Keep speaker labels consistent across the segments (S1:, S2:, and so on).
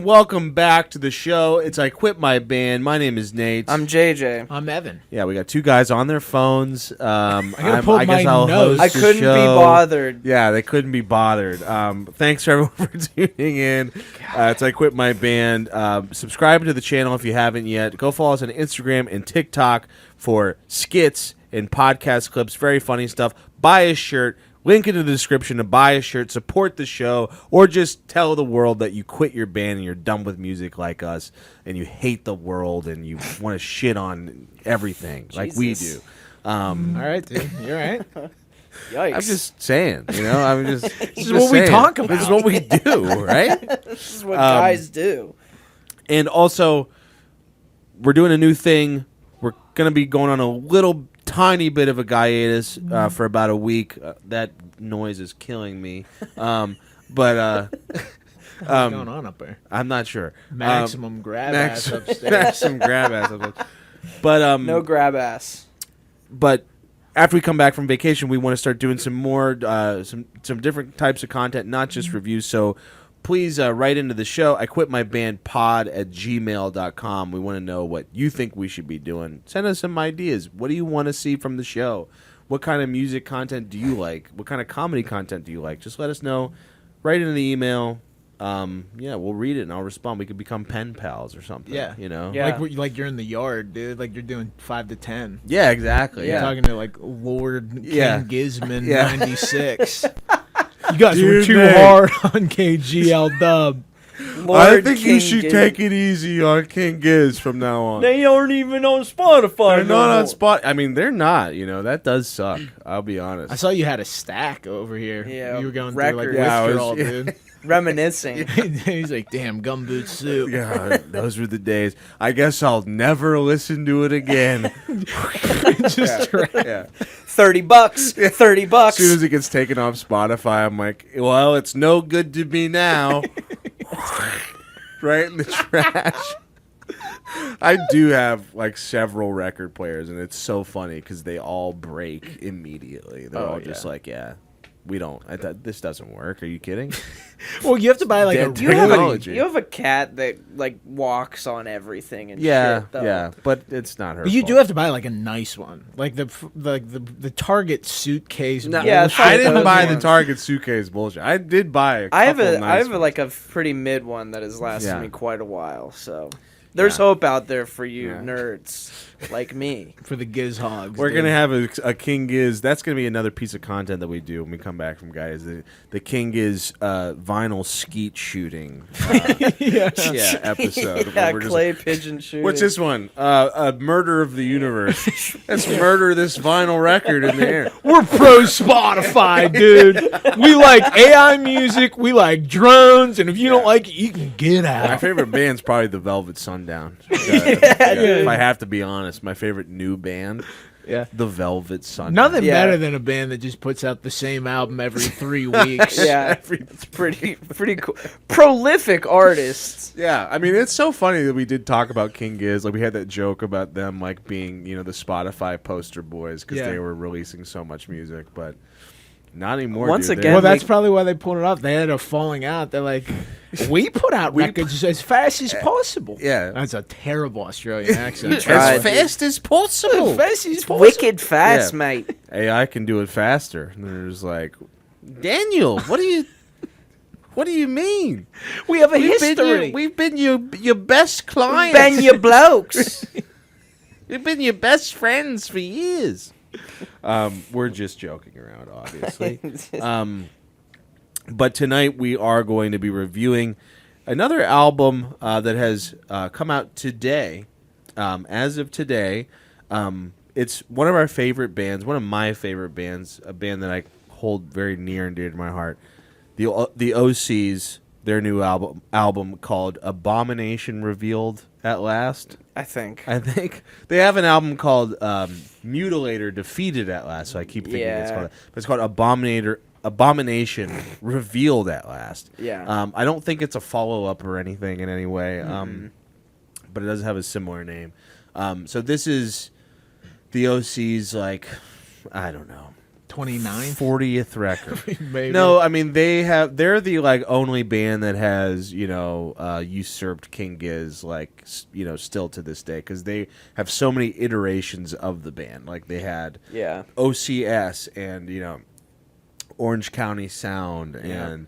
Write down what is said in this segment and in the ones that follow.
S1: and welcome back to the show. It's I Quit My Band. My name is Nate.
S2: I'm JJ.
S3: I'm Evan.
S1: Yeah, we got two guys on their phones.
S3: I guess I'll
S2: I
S1: host the
S2: couldn't
S1: show.
S2: be bothered.
S1: Yeah, they couldn't be bothered. Thanks for everyone for tuning in. It's I Quit My Band. Subscribe to the channel if you haven't yet. Go follow us on Instagram and TikTok for skits and podcast clips. Very funny stuff. Buy a shirt. Link in the description to buy a shirt, support the show, or just tell the world that you quit your band and you're done with music like us, and you hate the world and you want to shit on everything like we do.
S3: All right, dude. You're right.
S2: Yikes.
S1: I'm just saying, I'm just.
S3: This is what we talk about.
S1: This is what we do, right?
S2: This is what guys do.
S1: And also, we're doing a new thing. We're going to be going on a little tiny bit of a hiatus for about a week. That noise is killing me. But
S3: What's going on up there?
S1: I'm not sure.
S3: Maximum grab ass upstairs.
S1: Maximum grab ass upstairs. But
S2: No grab ass.
S1: But after we come back from vacation, we want to start doing some more some different types of content, not just reviews. So please write into the show. I quit my band pod@gmail.com. We want to know what you think we should be doing. Send us some ideas. What do you want to see from the show? What kind of music content do you like? What kind of comedy content do you like? Just let us know. Write in the email. We'll read it and I'll respond. We could become pen pals or something.
S3: Yeah.
S2: Yeah.
S3: Like you're in the yard, dude. Like you're doing 5 to 10.
S1: Yeah, exactly.
S3: You're
S1: Yeah.
S3: talking to like Lord
S1: Yeah.
S3: King Gizman
S1: Yeah.
S3: 96. You guys were
S1: Dude,
S3: too
S1: man.
S3: hard on KGL Dub.
S2: Lord King Giz.
S1: it easy on King Giz from now on.
S2: They aren't even on Spotify.
S1: They're
S2: no
S1: not on
S2: more.
S1: spot. I mean, they're not. That does suck. I'll be honest.
S3: I saw you had a stack over here.
S2: Yeah,
S3: You were going through
S2: records.
S3: like
S1: Yeah, I was-
S3: withdrawal, dude.
S2: Reminiscing.
S3: He's like, damn, gumboot soup.
S1: Yeah, those were the days. I guess I'll never listen to it again.
S3: Just
S1: Yeah.
S2: $30. $30.
S1: As soon as it gets taken off Spotify, I'm like, well, it's no good to me now. Right in the trash. I do have like several record players, and it's so funny because they all break immediately. They're all just like, yeah. We don't. This doesn't work. Are you kidding?
S3: Well, you have to buy like
S1: Dead
S3: a
S2: You have,
S1: technology.
S2: you have a cat that like walks on everything and
S1: Yeah,
S2: shit, though.
S1: yeah. But it's not her.
S3: But you
S1: fault.
S3: do have to buy like a nice one, like the Target suitcase.
S2: No,
S1: Yeah,
S2: that's
S1: I
S2: right.
S1: didn't
S2: Those
S1: buy the
S2: ones.
S1: Target suitcase bullshit. I did buy a couple
S2: I have
S1: nice ones.
S2: like a pretty mid one that has lasted
S1: Yeah.
S2: me quite a while. So there's
S1: Yeah.
S2: hope out there for you
S1: Yeah.
S2: nerds like me.
S3: for the Giz Hogs.
S1: We're
S3: dude.
S1: gonna have a King Giz. That's gonna be another piece of content that we do when we come back from guys. The King Giz vinyl skeet shooting. Episode.
S2: Yeah,
S1: where we're just
S2: clay
S1: like,
S2: pigeon shooting.
S1: what's this one? A murder of the universe. Let's murder this vinyl record in the air.
S3: We're pro Spotify, dude. We like AI music. We like drones, and if you don't like it, you can get
S1: My
S3: out.
S1: favorite band's probably the Velvet Sundown. If I have to be honest, my favorite new band,
S3: Yeah.
S1: the Velvet Sundown.
S3: Nothing
S2: Yeah.
S3: better than a band that just puts out the same album every 3 weeks.
S2: Yeah, it's pretty cool. Prolific artists.
S1: Yeah, I mean, it's so funny that we did talk about King Giz. Like, we had that joke about them, like, being, the Spotify poster boys because
S3: Yeah.
S1: they were releasing so much music, but not anymore.
S2: Once
S1: dude.
S2: again,
S3: Well, that's probably why they pulled it off. They had a falling out. They're like, we put out records as fast as possible.
S1: Yeah.
S3: That's a terrible Australian accent.
S2: tried.
S1: as fast as possible.
S3: Fast as possible.
S2: Wicked fast,
S1: Yeah.
S2: mate.
S1: AI can do it faster. And there's like, Daniel, what do you mean?
S3: We have a history.
S1: We've been your best clients.
S2: Ben, you blokes.
S1: We've been your best friends for years. We're just joking around, obviously. But tonight we are going to be reviewing another album that has come out today. As of today, it's one of our favorite bands, one of my favorite bands, a band that I hold very near and dear to my heart. The Osees, their new album called Abomination Revealed at last.
S2: I think.
S1: They have an album called Mutilator Defeated at Last, so I keep thinking it's called Abomination Revealed at Last.
S2: Yeah.
S1: I don't think it's a follow-up or anything in any way, but it does have a similar name. So this is the OC's, like, I don't know,
S3: 29th?
S1: 40th record.
S3: Maybe.
S1: No, I mean they're the like only band that has usurped King Giz like still to this day because they have so many iterations of the band. Like they had OCS and Orange County Sound and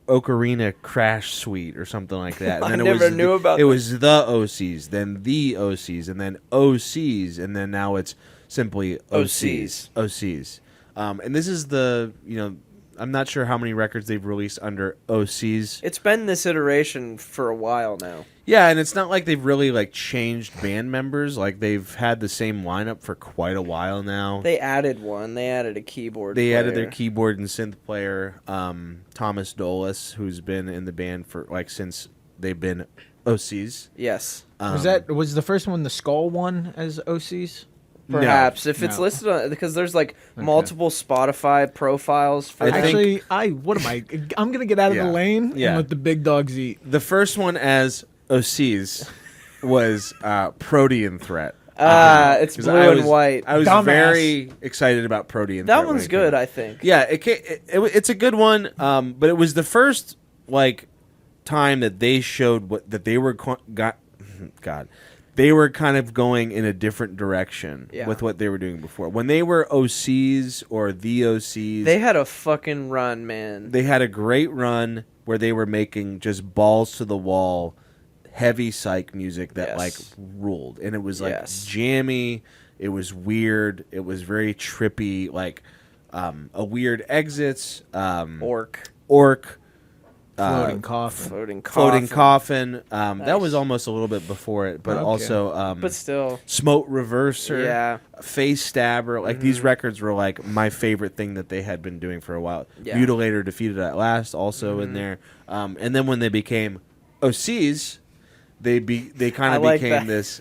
S1: Ocarina Crash Suite or something like that. And then it was the OCs, then the OCs, and then OCs, and then now it's simply OCs. And this is I'm not sure how many records they've released under OCs.
S2: It's been this iteration for a while now.
S1: Yeah, and it's not like they've really like changed band members. Like they've had the same lineup for quite a while now.
S2: They added one. They added a keyboard.
S1: They
S2: player.
S1: added their keyboard and synth player, Thomas Dolus, who's been in the band for like since they've been OCs.
S2: Yes.
S3: Was the first one the Skull one as OCs?
S2: Perhaps if it's listed on because there's like multiple Spotify profiles. For
S3: I'm gonna get out of the lane and let the big dogs eat.
S1: The first one as OCs was Protean Threat.
S2: It's blue and white.
S1: I was very excited about Protean Threat.
S2: That one's good, I think.
S1: Yeah, it's a good one. But it was the first like time that they showed that they were they were kind of going in a different direction with what they were doing before. When they were OCs or the OCs,
S2: they had a fucking run, man.
S1: They had a great run where they were making just balls to the wall, heavy psych music that like ruled, and it was like jammy. It was weird. It was very trippy, like a weird exits.
S2: Orc.
S3: Floating coffin.
S1: That was almost a little bit before it, but also
S2: but still
S1: Smote Reverser, Face Stabber. Like these records were like my favorite thing that they had been doing for a while. Mutilator Defeated at Last also in there, and then when they became OCs, they kind of became this.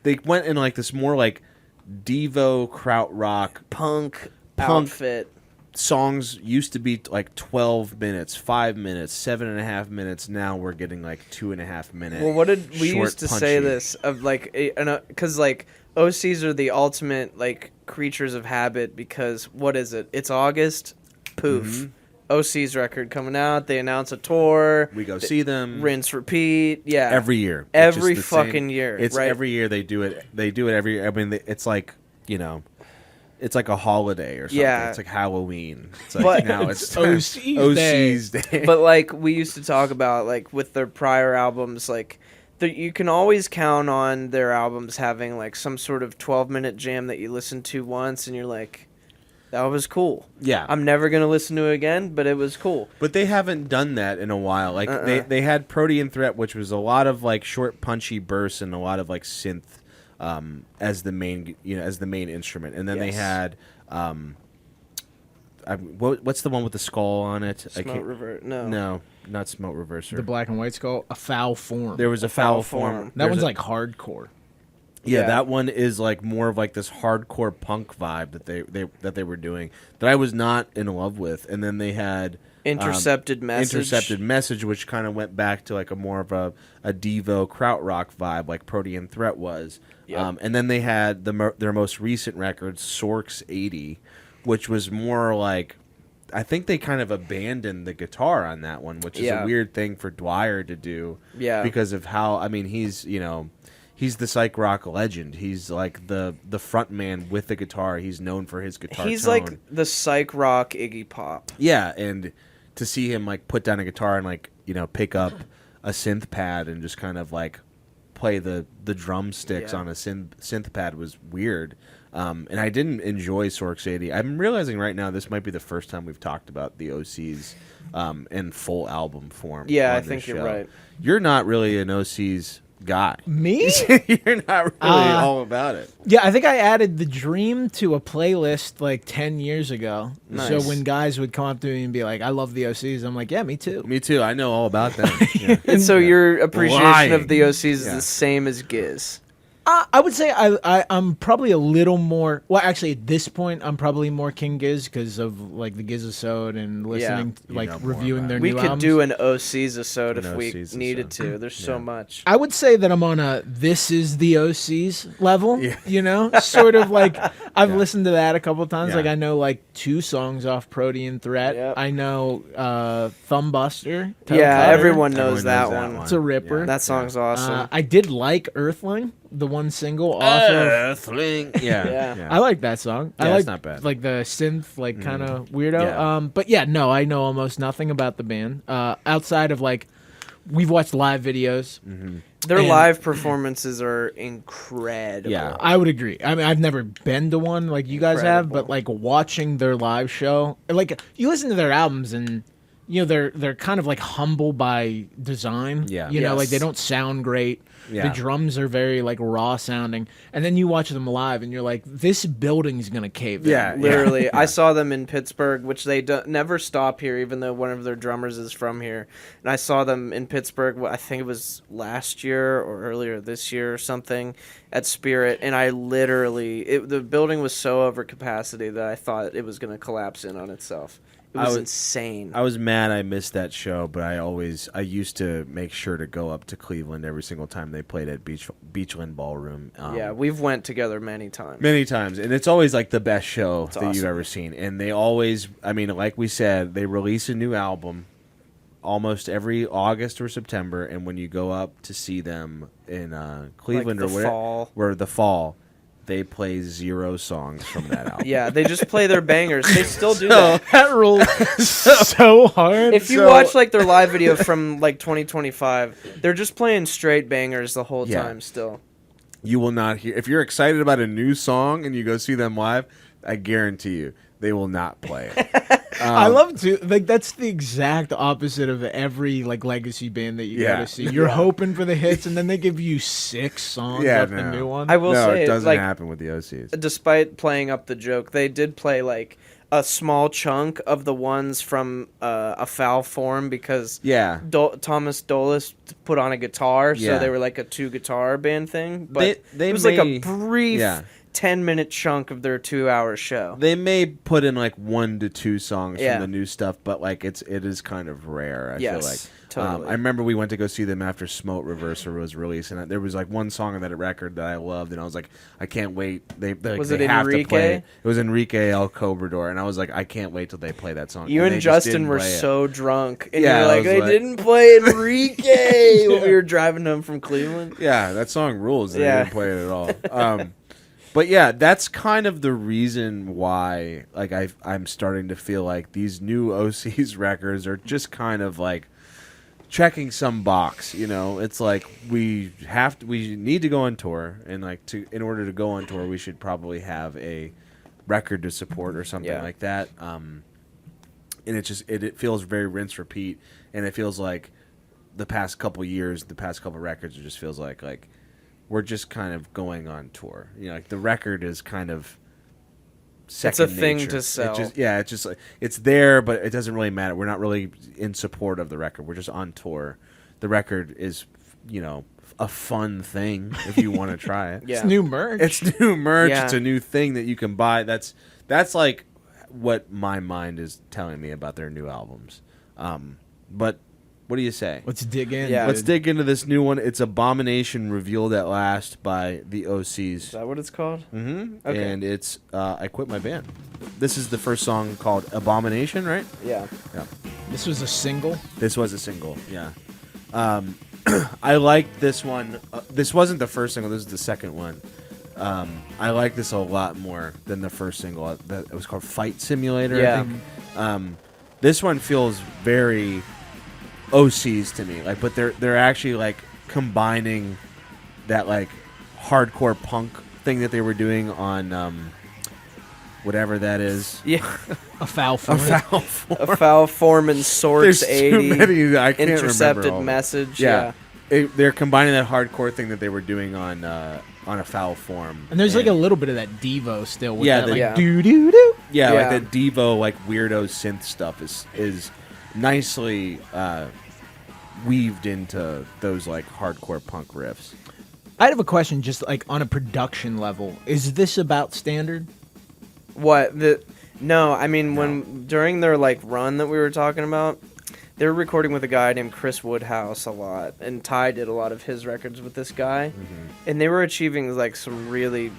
S1: They went in like this more like Devo krautrock
S2: punk outfit.
S1: Songs used to be like 12 minutes, 5 minutes, 7.5 minutes. Now we're getting like 2.5 minutes.
S2: Well, what did we used to say this of like, because like OCs are the ultimate like creatures of habit because what is it? It's August, poof. OC's record coming out. They announce a tour.
S1: We go see them.
S2: Rinse, repeat. Yeah,
S1: every year.
S2: Every fucking year.
S1: It's
S2: right?
S1: every year they do it. They do it every year. I mean, it's like it's like a holiday or something.
S2: Yeah.
S1: It's like Halloween. It's like now it's
S3: OC's
S1: Day.
S2: But like we used to talk about like with their prior albums, like you can always count on their albums having like some sort of 12-minute jam that you listen to once and you're like, that was cool.
S1: Yeah.
S2: I'm never going to listen to it again, but it was cool.
S1: But they haven't done that in a while. Like they had Protean Threat, which was a lot of like short punchy bursts and a lot of like synth as the main instrument, and then they had what's the one with the skull on it? No, not Smote Reverser.
S3: The black and white skull, a foul form.
S1: There was a foul form.
S3: That one's like hardcore.
S1: Yeah, that one is like more of like this hardcore punk vibe that they were doing that I was not in love with, and then they had
S2: Intercepted Message,
S1: which kind of went back to like a more of a Devo krautrock vibe, like Protean Threat was. Yep. And then they had their most recent record, Sorks 80, which was more like, I think they kind of abandoned the guitar on that one, which is a weird thing for Dwyer to do. Yeah, because of how he's the psych rock legend. He's like the front man with the guitar. He's known for his guitar.
S2: He's
S1: tone.
S2: like the psych rock Iggy Pop.
S1: Yeah, and to see him like put down a guitar and like pick up a synth pad and just kind of like play the drumsticks on a synth pad was weird. And I didn't enjoy Sorks 80. I'm realizing right now this might be the first time we've talked about the OCs in full album form.
S2: Yeah, I think you're right.
S1: You're not really an OCs guy.
S3: Me?
S1: You're not really all about it.
S3: Yeah, I think I added The Dream to a playlist like 10 years ago.
S2: Nice.
S3: So when guys would come up to me and be like, I love the OCs, I'm like, yeah, me too.
S1: Me too. I know all about them. Yeah.
S2: And so your appreciation of the OCs is the same as Giz.
S3: I would say I'm probably a little more. Well, actually, at this point, I'm probably more King Giz because of like the Giz-isode and listening, like reviewing their new albums.
S2: We could do an Osees-isode if we needed to. There's so much.
S3: I would say that I'm on a "this is the Osees" level. Yeah. You know, sort of like I've listened to that a couple times. Yeah. Like I know like 2 songs off Protean Threat. Yep. I know Thumbbuster.
S2: Yeah, everyone knows that one.
S3: It's a ripper.
S2: Yeah. That song's awesome.
S3: I did like Earthling. The one single off
S1: Earthling. Yeah.
S3: I like that song.
S1: Yeah,
S3: I like
S1: it's not bad.
S3: Like the synth, like kind of weirdo.
S1: Yeah.
S3: But yeah, no, I know almost nothing about the band outside of like we've watched live videos.
S1: Mm-hmm.
S2: Their live performances are incredible.
S3: Yeah, I would agree. I mean, I've never been to one like you guys have, but like watching their live show, like you listen to their albums and. You know, they're kind of like humble by design. Yeah. You know, like they don't sound great. Yeah. The drums are very like raw sounding. And then you watch them live and you're like, this building's going to cave in.
S2: Yeah. Literally. Yeah. I saw them in Pittsburgh, which they never stop here, even though one of their drummers is from here. And I saw them in Pittsburgh, I think it was last year or earlier this year or something at Spirit. And I literally, the building was so over capacity that I thought it was going to collapse in on itself. It was insane.
S1: I was mad I missed that show, but I used to make sure to go up to Cleveland every single time they played at Beachland Ballroom.
S2: Yeah, we've went together many times.
S1: Many times, and it's always like the best show that you've ever seen. And they always, I mean, like we said, they release a new album almost every August or September, and when you go up to see them in Cleveland
S2: like
S1: the fall, they play 0 songs from that album.
S2: Yeah, they just play their bangers. They still do that.
S3: That rules so hard.
S2: If you watch like their live video from like 2025, they're just playing straight bangers the whole time still.
S1: You will not hear... If you're excited about a new song and you go see them live, I guarantee you, they will not play it.
S3: I love to like that's the exact opposite of every like legacy band that you go to see. You're hoping for the hits, and then they give you 6 songs off the new one.
S2: I will say
S1: it doesn't happen with the Osees.
S2: Despite playing up the joke, they did play like a small chunk of the ones from A Foul Form because Thomas Dolus put on a guitar, so they were like a 2-guitar band thing. But it was like a brief 10-minute chunk of their 2-hour show.
S1: They may put in like 1 to 2 songs from the new stuff, but like it is kind of rare. I feel like.
S2: Totally.
S1: I remember we went to go see them after Smote Reverser was released, and there was like one song on that record that I loved, and I was like, I can't wait.
S2: Was
S1: they
S2: it
S1: have
S2: Enrique?
S1: To play it. It was Enrique El Cobrador, and I was like, I can't wait till they play that song.
S2: You and Justin were so drunk, and
S1: you're
S2: like, they didn't play Enrique when we were driving home from Cleveland.
S1: Yeah, that song rules. They didn't play it at all. But yeah, that's kind of the reason why like I'm starting to feel like these new Osees records are just kind of like checking some box, you know. It's like we need to go on tour, and like in order to go on tour, we should probably have a record to support or something like that. And it just it feels very rinse repeat, and it feels like the past couple years, the past couple records, it just feels like we're just kind of going on tour. You know, like the record is kind of second
S2: It's a thing
S1: nature.
S2: to sell.
S1: It's just like it's there, but it doesn't really matter. We're not really in support of the record. We're just on tour. The record is, you know, a fun thing if you want to try it.
S3: It's new merch.
S1: It's new merch. Yeah. It's a new thing that you can buy. That's like what my mind is telling me about their new albums. But what do you say?
S3: Let's dig in.
S1: Yeah, let's dig into this new one. It's Abomination Revealed at Last by the Osees.
S2: Is that what it's called?
S1: Mm-hmm. Okay. And it's I Quit My Band. This is the first song called Abomination, right?
S2: Yeah.
S3: This was a single?
S1: This was a single, yeah. I liked this one. This wasn't the first single. This is the second one. I like this a lot more than the first single. It was called Fight Simulator, I think. This one feels very Osees to me, like, but they're actually like combining that like hardcore punk thing that they were doing on whatever that is.
S2: Yeah,
S3: A Foul Form.
S2: A Foul Form and Source 80.
S1: Too many, I can't
S2: Intercepted
S1: remember
S2: Message.
S1: Yeah. They're combining that hardcore thing that they were doing on A Foul Form.
S3: And there's like a little bit of that Devo still with that like
S1: doo
S3: doo doo.
S1: Yeah, like the Devo like weirdo synth stuff is nicely weaved into those like hardcore punk riffs.
S3: I have a question, just like on a production level. Is this about standard?
S2: What No, I mean when during their like run that we were talking about, they were recording with a guy named Chris Woodhouse a lot, and Ty did a lot of his records with this guy, and they were achieving like some really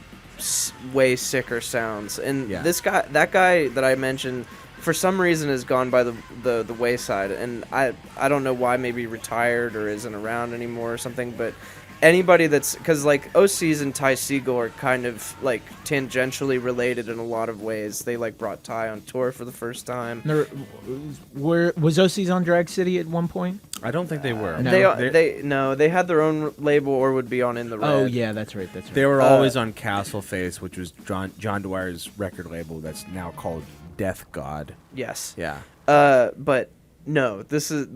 S2: way sicker sounds. And that guy that I mentioned, for some reason has gone by the wayside, and I don't know why. Maybe retired or isn't around anymore or something, but. Anybody that's, because like Osees and Ty Segall are kind of like tangentially related in a lot of ways. They like brought Ty on tour for the first time.
S3: Was Osees on Drag City at one point?
S1: I don't think they were.
S2: No. They had their own label or would be on In the Red.
S3: Oh yeah, that's right.
S1: They were always on Castle Face, which was John Dwyer's record label that's now called Death God.
S2: Yes.
S1: Yeah.
S2: But no, this is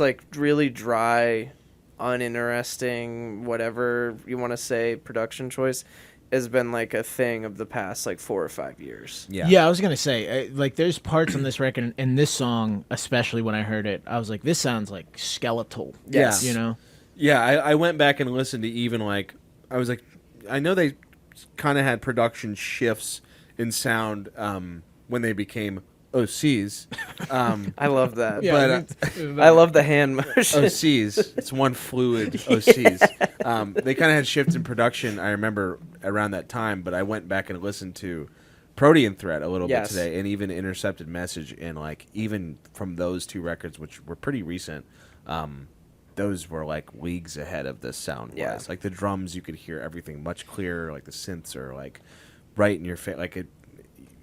S2: like really dry, uninteresting, whatever you want to say, production choice has been like a thing of the past like 4 or 5 years.
S3: Yeah, I was gonna say like there's parts on this record and this song, especially when I heard it, I was like, this sounds like skeletal.
S2: Yes.
S3: You know.
S1: Yeah, I went back and listened to even like I was like, I know they kind of had production shifts in sound when they became Osees.
S2: I love that.
S3: Yeah,
S2: but I love the hand motion.
S1: Osees. It's one fluid Osees. They kind of had shifts in production, I remember, around that time, but I went back and listened to Protean Threat a little bit today, and even Intercepted Message, and like even from those two records, which were pretty recent, those were like leagues ahead of this sound-wise.
S2: Yeah.
S1: Like the drums, you could hear everything much clearer, like the synths are like right in your face, like it.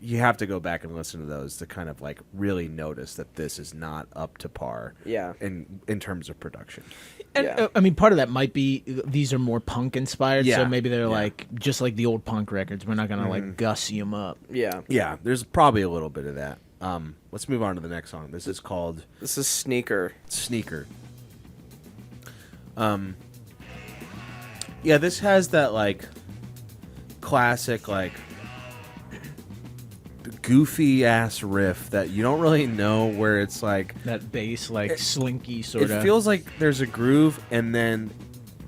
S1: You have to go back and listen to those to kind of like really notice that this is not up to par.
S2: Yeah.
S1: In terms of production.
S3: And I mean, part of that might be these are more punk inspired, so maybe they're like just like the old punk records. We're not gonna like gussy them up.
S2: Yeah.
S1: Yeah. There's probably a little bit of that. Let's move on to the next song. This is
S2: Sneaker.
S1: Yeah, this has that like classic like goofy ass riff that you don't really know where it's like
S3: that bass like slinky sort of.
S1: It feels like there's a groove and then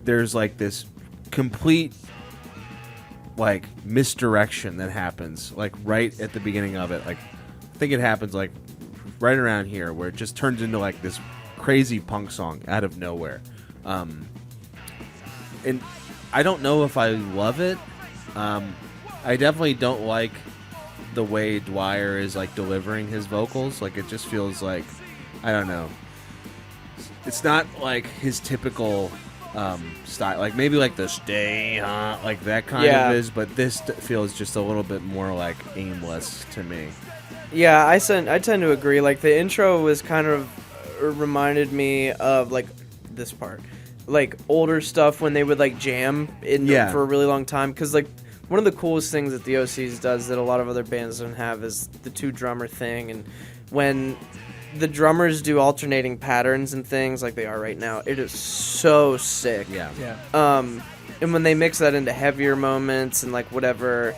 S1: there's like this complete like misdirection that happens like right at the beginning of it. Like I think it happens like right around here where it just turns into like this crazy punk song out of nowhere. And I don't know if I love it. I definitely don't like the way Dwyer is like delivering his vocals. Like it just feels like, I don't know, it's not like his typical style. Like maybe like the stay like that kind of is, but this feels just a little bit more like aimless to me.
S2: Yeah, I tend to agree. Like the intro was kind of reminded me of like this part, like older stuff when they would like jam in for a really long time, because like one of the coolest things that the Osees does that a lot of other bands don't have is the 2-drummer thing. And when the drummers do alternating patterns and things like they are right now, it is so sick.
S3: Yeah.
S2: And when they mix that into heavier moments and like whatever,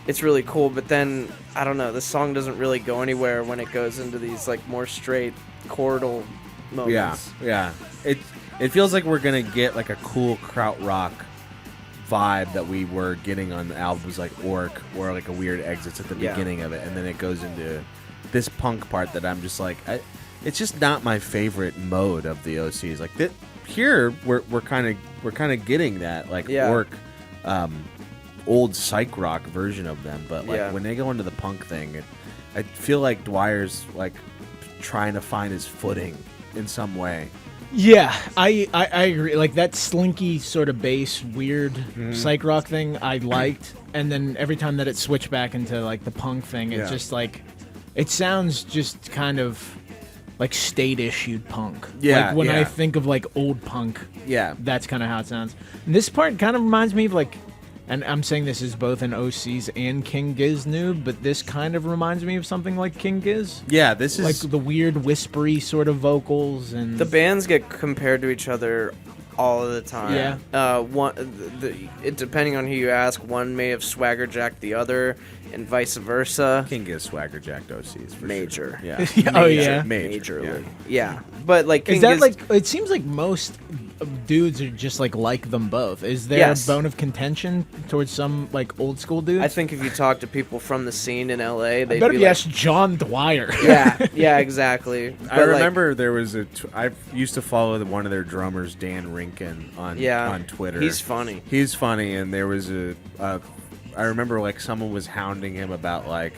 S2: it's really cool. But then, I don't know, the song doesn't really go anywhere when it goes into these like more straight chordal moments.
S1: Yeah. It feels like we're going to get like a cool krautrock vibe that we were getting on albums like Orc or like a Weird Exits at the beginning of it, and then it goes into this punk part that I'm just like it's just not my favorite mode of the Osees. Like here we're kind of getting that like Orc old psych rock version of them, but like when they go into the punk thing, I feel like Dwyer's like trying to find his footing in some way.
S3: Yeah, I agree. Like that slinky sort of bass, weird psych rock thing, I liked, and then every time that it switched back into like the punk thing, it just like it sounds just kind of like state-issued punk.
S1: Yeah,
S3: like when I think of like old punk, that's kind of how it sounds. And this part kind of reminds me of like, and I'm saying this is both an Osees and King Giz noob, but this kind of reminds me of something like King Giz.
S1: Yeah, this is
S3: like the weird whispery sort of vocals, and
S2: the bands get compared to each other all of the time.
S3: Yeah.
S2: Depending on who you ask, one may have swagger jacked the other, and vice versa.
S1: King Giz swagger jacked OCs for
S2: Major.
S1: Sure. Yeah.
S3: Oh, yeah.
S2: Majorly. Yeah. But like King
S3: Is that
S2: Giz,
S3: like? It seems like most dudes are just like them both. Is there
S2: Yes.
S3: a bone of contention towards some like old school dudes?
S2: I think if you talk to people from the scene in LA, they'd
S3: better
S2: be
S3: be
S2: like,
S3: asked John Dwyer.
S2: yeah, exactly.
S1: I
S2: But, like,
S1: remember there was I used to follow one of their drummers, Dan Rinkin, on Twitter.
S2: He's funny.
S1: He's funny, and there was I remember like someone was hounding him about like,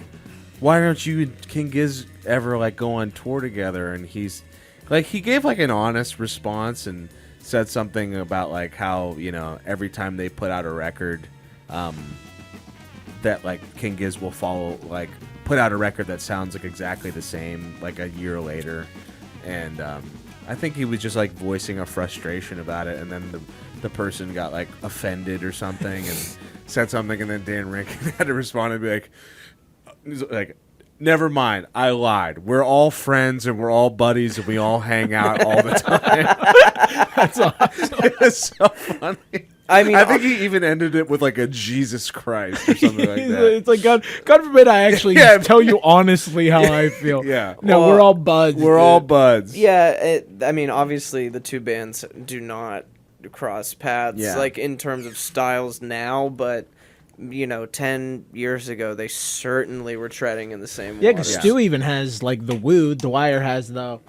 S1: why don't you and King Giz ever like go on tour together? And he's like, he gave like an honest response and said something about like how, you know, every time they put out a record, that like King Giz will follow, like put out a record that sounds like exactly the same like a year later. And I think he was just like voicing a frustration about it, and then the person got like offended or something and said something, and then Dan Rinkin had to respond and be like, never mind, I lied. We're all friends and we're all buddies and we all hang out all the time.
S3: That's awesome.
S1: It's so funny.
S2: I mean,
S1: I think he even ended it with like a Jesus Christ or something like that.
S3: It's like God forbid I actually tell you honestly how I feel.
S1: Yeah.
S3: No, we're all buds.
S1: We're all buds.
S2: Yeah, I mean, obviously the two bands do not cross paths,
S1: Yeah.
S2: like in terms of styles now, but you know, 10 years ago they certainly were treading in the same
S3: Yeah,
S2: water.
S3: because Stu even has like the woo. Dwyer has the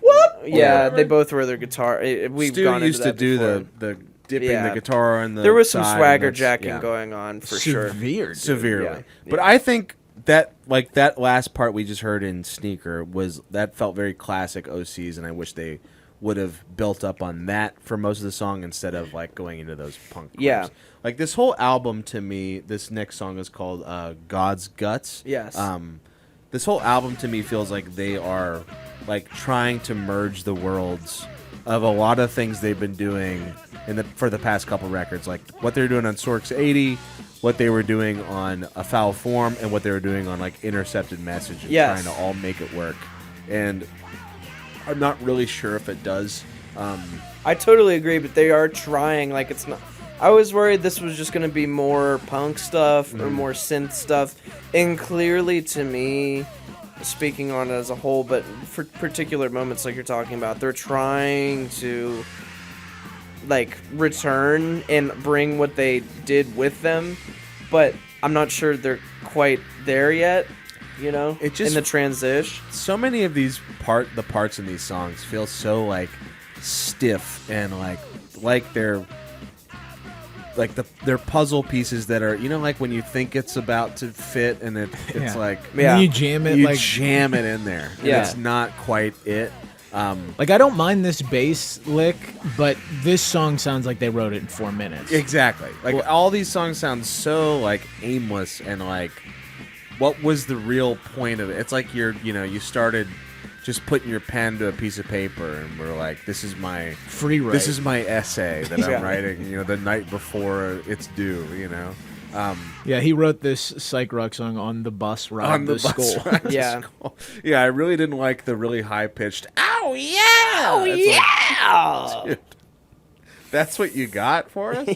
S2: Yeah, they both wear their guitar. We've
S1: Stu
S2: gone into
S1: used to
S2: that
S1: do
S2: before.
S1: the dipping
S2: Yeah.
S1: the guitar on the
S2: There was some
S1: side,
S2: swagger
S1: and that's-
S2: jacking
S1: yeah.
S2: going on for sure.
S3: severe, dude.
S1: Severely.
S2: Yeah.
S1: But I think that like that last part we just heard in Sneaker that felt very classic OCs, and I wish they would have built up on that for most of the song instead of like going into those punk chords.
S2: Yeah.
S1: Like this whole album to me, this next song is called God's Guts.
S2: Yes.
S1: This whole album to me feels like they are like trying to merge the worlds of a lot of things they've been doing for the past couple records, like what they're doing on Sork's 80, what they were doing on A Foul Form, and what they were doing on like Intercepted Message, and
S2: Yes.
S1: trying to all make it work. And I'm not really sure if it does.
S2: I totally agree, but they are trying. Like, it's not. I was worried this was just going to be more punk stuff or more synth stuff, and clearly, to me, speaking on it as a whole, but for particular moments like you're talking about, they're trying to like return and bring what they did with them, but I'm not sure they're quite there yet. You know,
S1: It just-
S2: in the transition.
S1: So many of these the parts in these songs feel so like stiff and like they're like they're puzzle pieces that are, you know, like when you think it's about to fit and it's
S3: Yeah.
S1: like
S2: Yeah.
S3: You jam it
S1: you
S3: like
S1: jam it in there. And
S2: Yeah.
S1: it's not quite it.
S3: like I don't mind this bass lick, but this song sounds like they wrote it in 4 minutes.
S1: Exactly. Like all these songs sound so like aimless and like what was the real point of it? It's like you started just putting your pen to a piece of paper and we're like, this is my
S3: Free write.
S1: This is my essay that
S2: Yeah.
S1: I'm writing, the night before it's due,
S3: Yeah, he wrote this psych rock song on the bus ride
S1: on the
S3: to school.
S1: bus ride to
S2: Yeah.
S1: school. Yeah, I really didn't like the really high pitched. Oh yeah, oh
S2: Yeah.
S1: dude, that's what you got for us.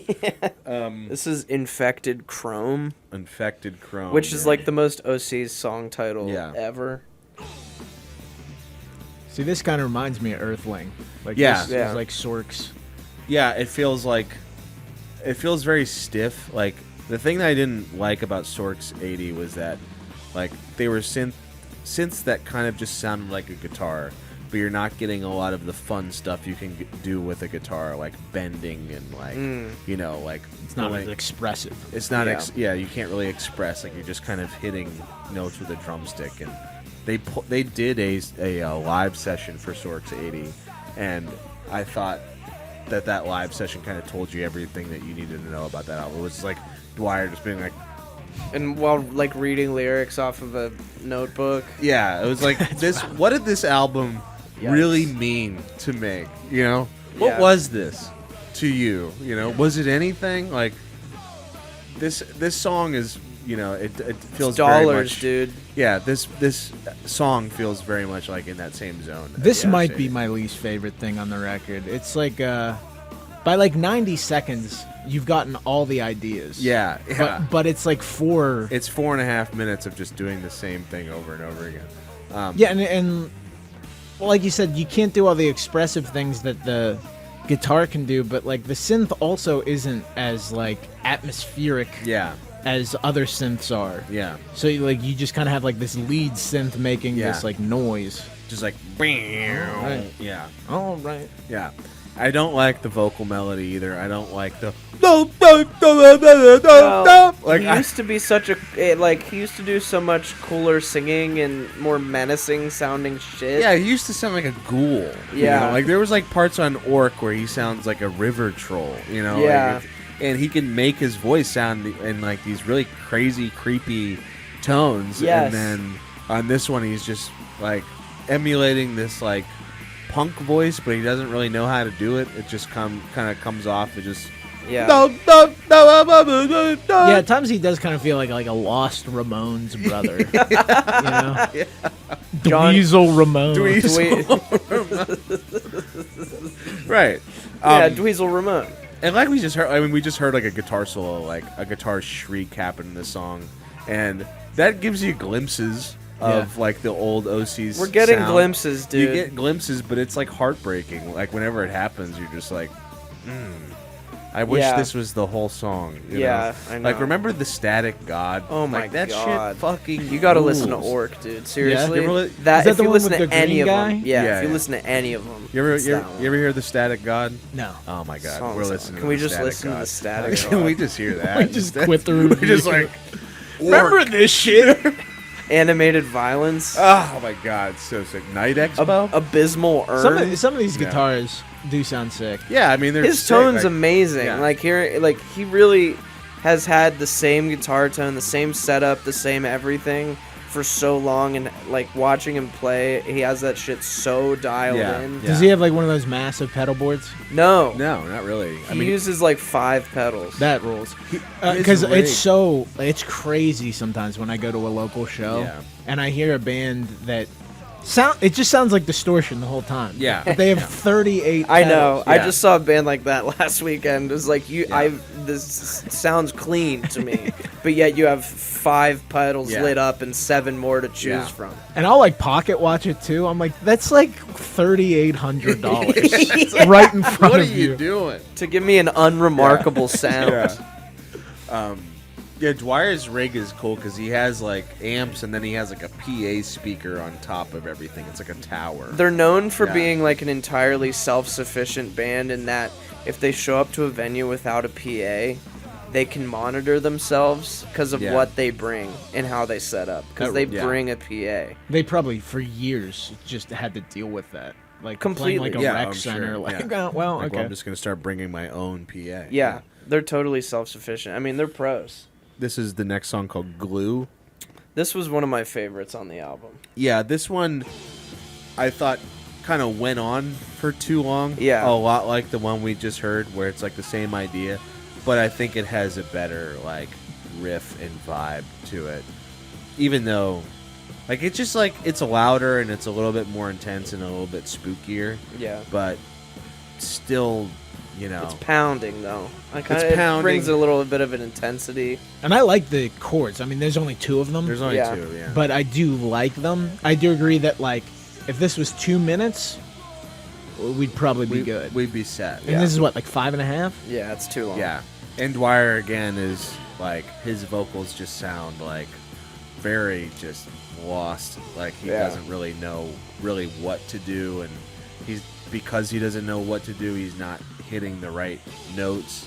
S2: This is Infected Chrome,
S1: Infected Chrome,
S2: which is like the most OC's song title
S1: Yeah.
S2: ever.
S3: See, this kind of reminds me of Earthling. Like
S1: Yeah.
S3: this
S2: Yeah.
S3: is like Sork's.
S1: Yeah, it feels very stiff. Like the thing that I didn't like about Sork's 80 was that like they were synths that kind of just sounded like a guitar, but you're not getting a lot of the fun stuff you can do with a guitar, like bending and like like
S3: It's not
S1: going-
S3: as expressive.
S1: It's not
S2: Yeah.
S1: you can't really express, like you're just kind of hitting notes with a drumstick. And they did a live session for Sork's 80, and I thought that live session kind of told you everything that you needed to know about that album. It was like Dwyer just being like,
S2: And while like reading lyrics off of a notebook.
S1: yeah, it was like this. What did this album really mean to make? What
S2: Yeah.
S1: was this to you? Was it anything? Like this song is, it feels very
S2: Dollars,
S1: much,
S2: dude.
S1: Yeah, this song feels very much like in that same zone. as
S3: This
S1: the
S3: might
S1: OC.
S3: be my least favorite thing on the record. It's like by like 90 seconds, you've gotten all the ideas.
S1: Yeah.
S3: But it's like
S1: It's 4.5 minutes of just doing the same thing over and over again.
S3: And well, like you said, you can't do all the expressive things that the guitar can do, but like the synth also isn't as like atmospheric as other synths are.
S1: Yeah.
S3: So like you just kind of have like this lead synth making this like noise.
S1: Just like,
S3: Right.
S1: yeah.
S3: Oh, right.
S1: Yeah. I don't like the vocal melody either. I don't like the
S2: like he used to be such a he used to do so much cooler singing and more menacing sounding shit.
S1: Yeah, he used to sound like a ghoul.
S2: Yeah.
S1: You know? Like there was like parts on Orc where he sounds like a river troll, you know?
S2: Yeah.
S1: Like and he can make his voice sound in like these really crazy, creepy tones.
S2: Yes.
S1: And then on this one he's just like emulating this like punk voice, but he doesn't really know how to do it. It just kind of comes off. It just
S2: Yeah.
S3: Yeah, at times he does kind of feel like a lost Ramones brother. You know?
S2: Yeah.
S3: Dweezil Ramone.
S1: Right.
S2: Dweezil Ramone.
S1: And like we just heard, I mean, we just heard like a guitar solo, like a guitar shriek happen in the song, and that gives you glimpses of like the old Osees.
S2: We're getting
S1: sound.
S2: glimpses, dude.
S1: You get glimpses, but it's like heartbreaking. Like whenever it happens, you're just like, I wish this was the whole song. You know?
S2: I know.
S1: Like remember the Static God?
S2: Oh my
S1: like, that
S2: god,
S1: shit fucking.
S2: You gotta listen to
S1: rules.
S2: Orc, dude. Seriously,
S1: Is
S3: that
S2: if
S3: the
S2: you
S3: one
S2: listen
S3: with
S2: to
S3: the
S2: any
S3: green
S2: of
S3: guy?
S2: them, if you listen to any of them,
S1: You ever hear the Static God?
S3: No.
S1: Oh my god,
S2: Song.
S1: we're listening.
S2: Can we
S1: to the
S2: just
S1: Static
S2: listen to
S1: God.
S2: the Static
S1: Can
S2: God?
S1: we just hear that?
S3: We just quit the review.
S1: We're just like,
S3: Remember this shit?
S2: Animated violence.
S1: oh my god, so sick. Night Expo.
S2: Abysmal urn.
S3: Some of these guitars do sound sick.
S1: Yeah, I mean,
S2: His
S1: sick,
S2: tone's
S1: like,
S2: amazing.
S1: yeah.
S2: Like here, like he really has had the same guitar tone, the same setup, the same everything for so long, and like watching him play, he has that shit so dialed in.
S3: Does he have like one of those massive pedal boards?
S2: No,
S1: not really.
S2: He uses like 5 pedals.
S3: That rules.
S1: his
S3: Because
S1: rig-
S3: it's crazy sometimes when I go to a local show and I hear a band that it just sounds like distortion the whole time.
S1: Yeah.
S3: But they have 38
S2: I know.
S3: pedals.
S2: I
S1: Yeah.
S2: just saw a band like that last weekend. It was like this sounds clean to me, but yet you have 5 pedals lit up and 7 more to choose from.
S3: And I'll like pocket watch it too. I'm like, that's like $3,800 right in front
S1: What are
S3: of
S1: you doing?
S2: To give me an unremarkable sound.
S1: Yeah, Dwyer's rig is cool because he has like amps and then he has like a PA speaker on top of everything. It's like a tower.
S2: They're known for being like an entirely self-sufficient band in that if they show up to a venue without a PA, they can monitor themselves because of what they bring and how they set up. Because they bring a PA.
S3: They probably for years just had to deal with that. Like
S2: Completely.
S3: playing like a
S1: I'm
S3: rec center.
S1: sure.
S3: Like,
S1: Yeah.
S3: well,
S1: Like,
S3: okay.
S1: well, I'm just gonna start bringing my own PA.
S2: Yeah, they're totally self-sufficient. I mean, they're pros.
S1: This is the next song called Glue.
S2: This was one of my favorites on the album.
S1: Yeah, this one I thought kind of went on for too long.
S2: Yeah.
S1: A lot like the one we just heard where it's like the same idea, but I think it has a better like riff and vibe to it. Even though like it's just like it's louder and it's a little bit more intense and a little bit spookier,
S2: Yeah.
S1: but still, you know.
S2: It's pounding though. It
S1: pounding.
S2: brings a little bit of an intensity.
S3: And I like the chords. I mean, there's only 2 of them.
S1: There's only
S2: Yeah.
S1: 2, yeah.
S3: But I do like them. I do agree that like if this was 2 minutes, we'd probably be good.
S1: We'd be set.
S3: And this is what, like 5.5?
S2: Yeah, it's too long.
S1: Yeah. And Dwyer again is like his vocals just sound like very lost. Like he doesn't really know what to do, and because he doesn't know what to do, he's not hitting the right notes.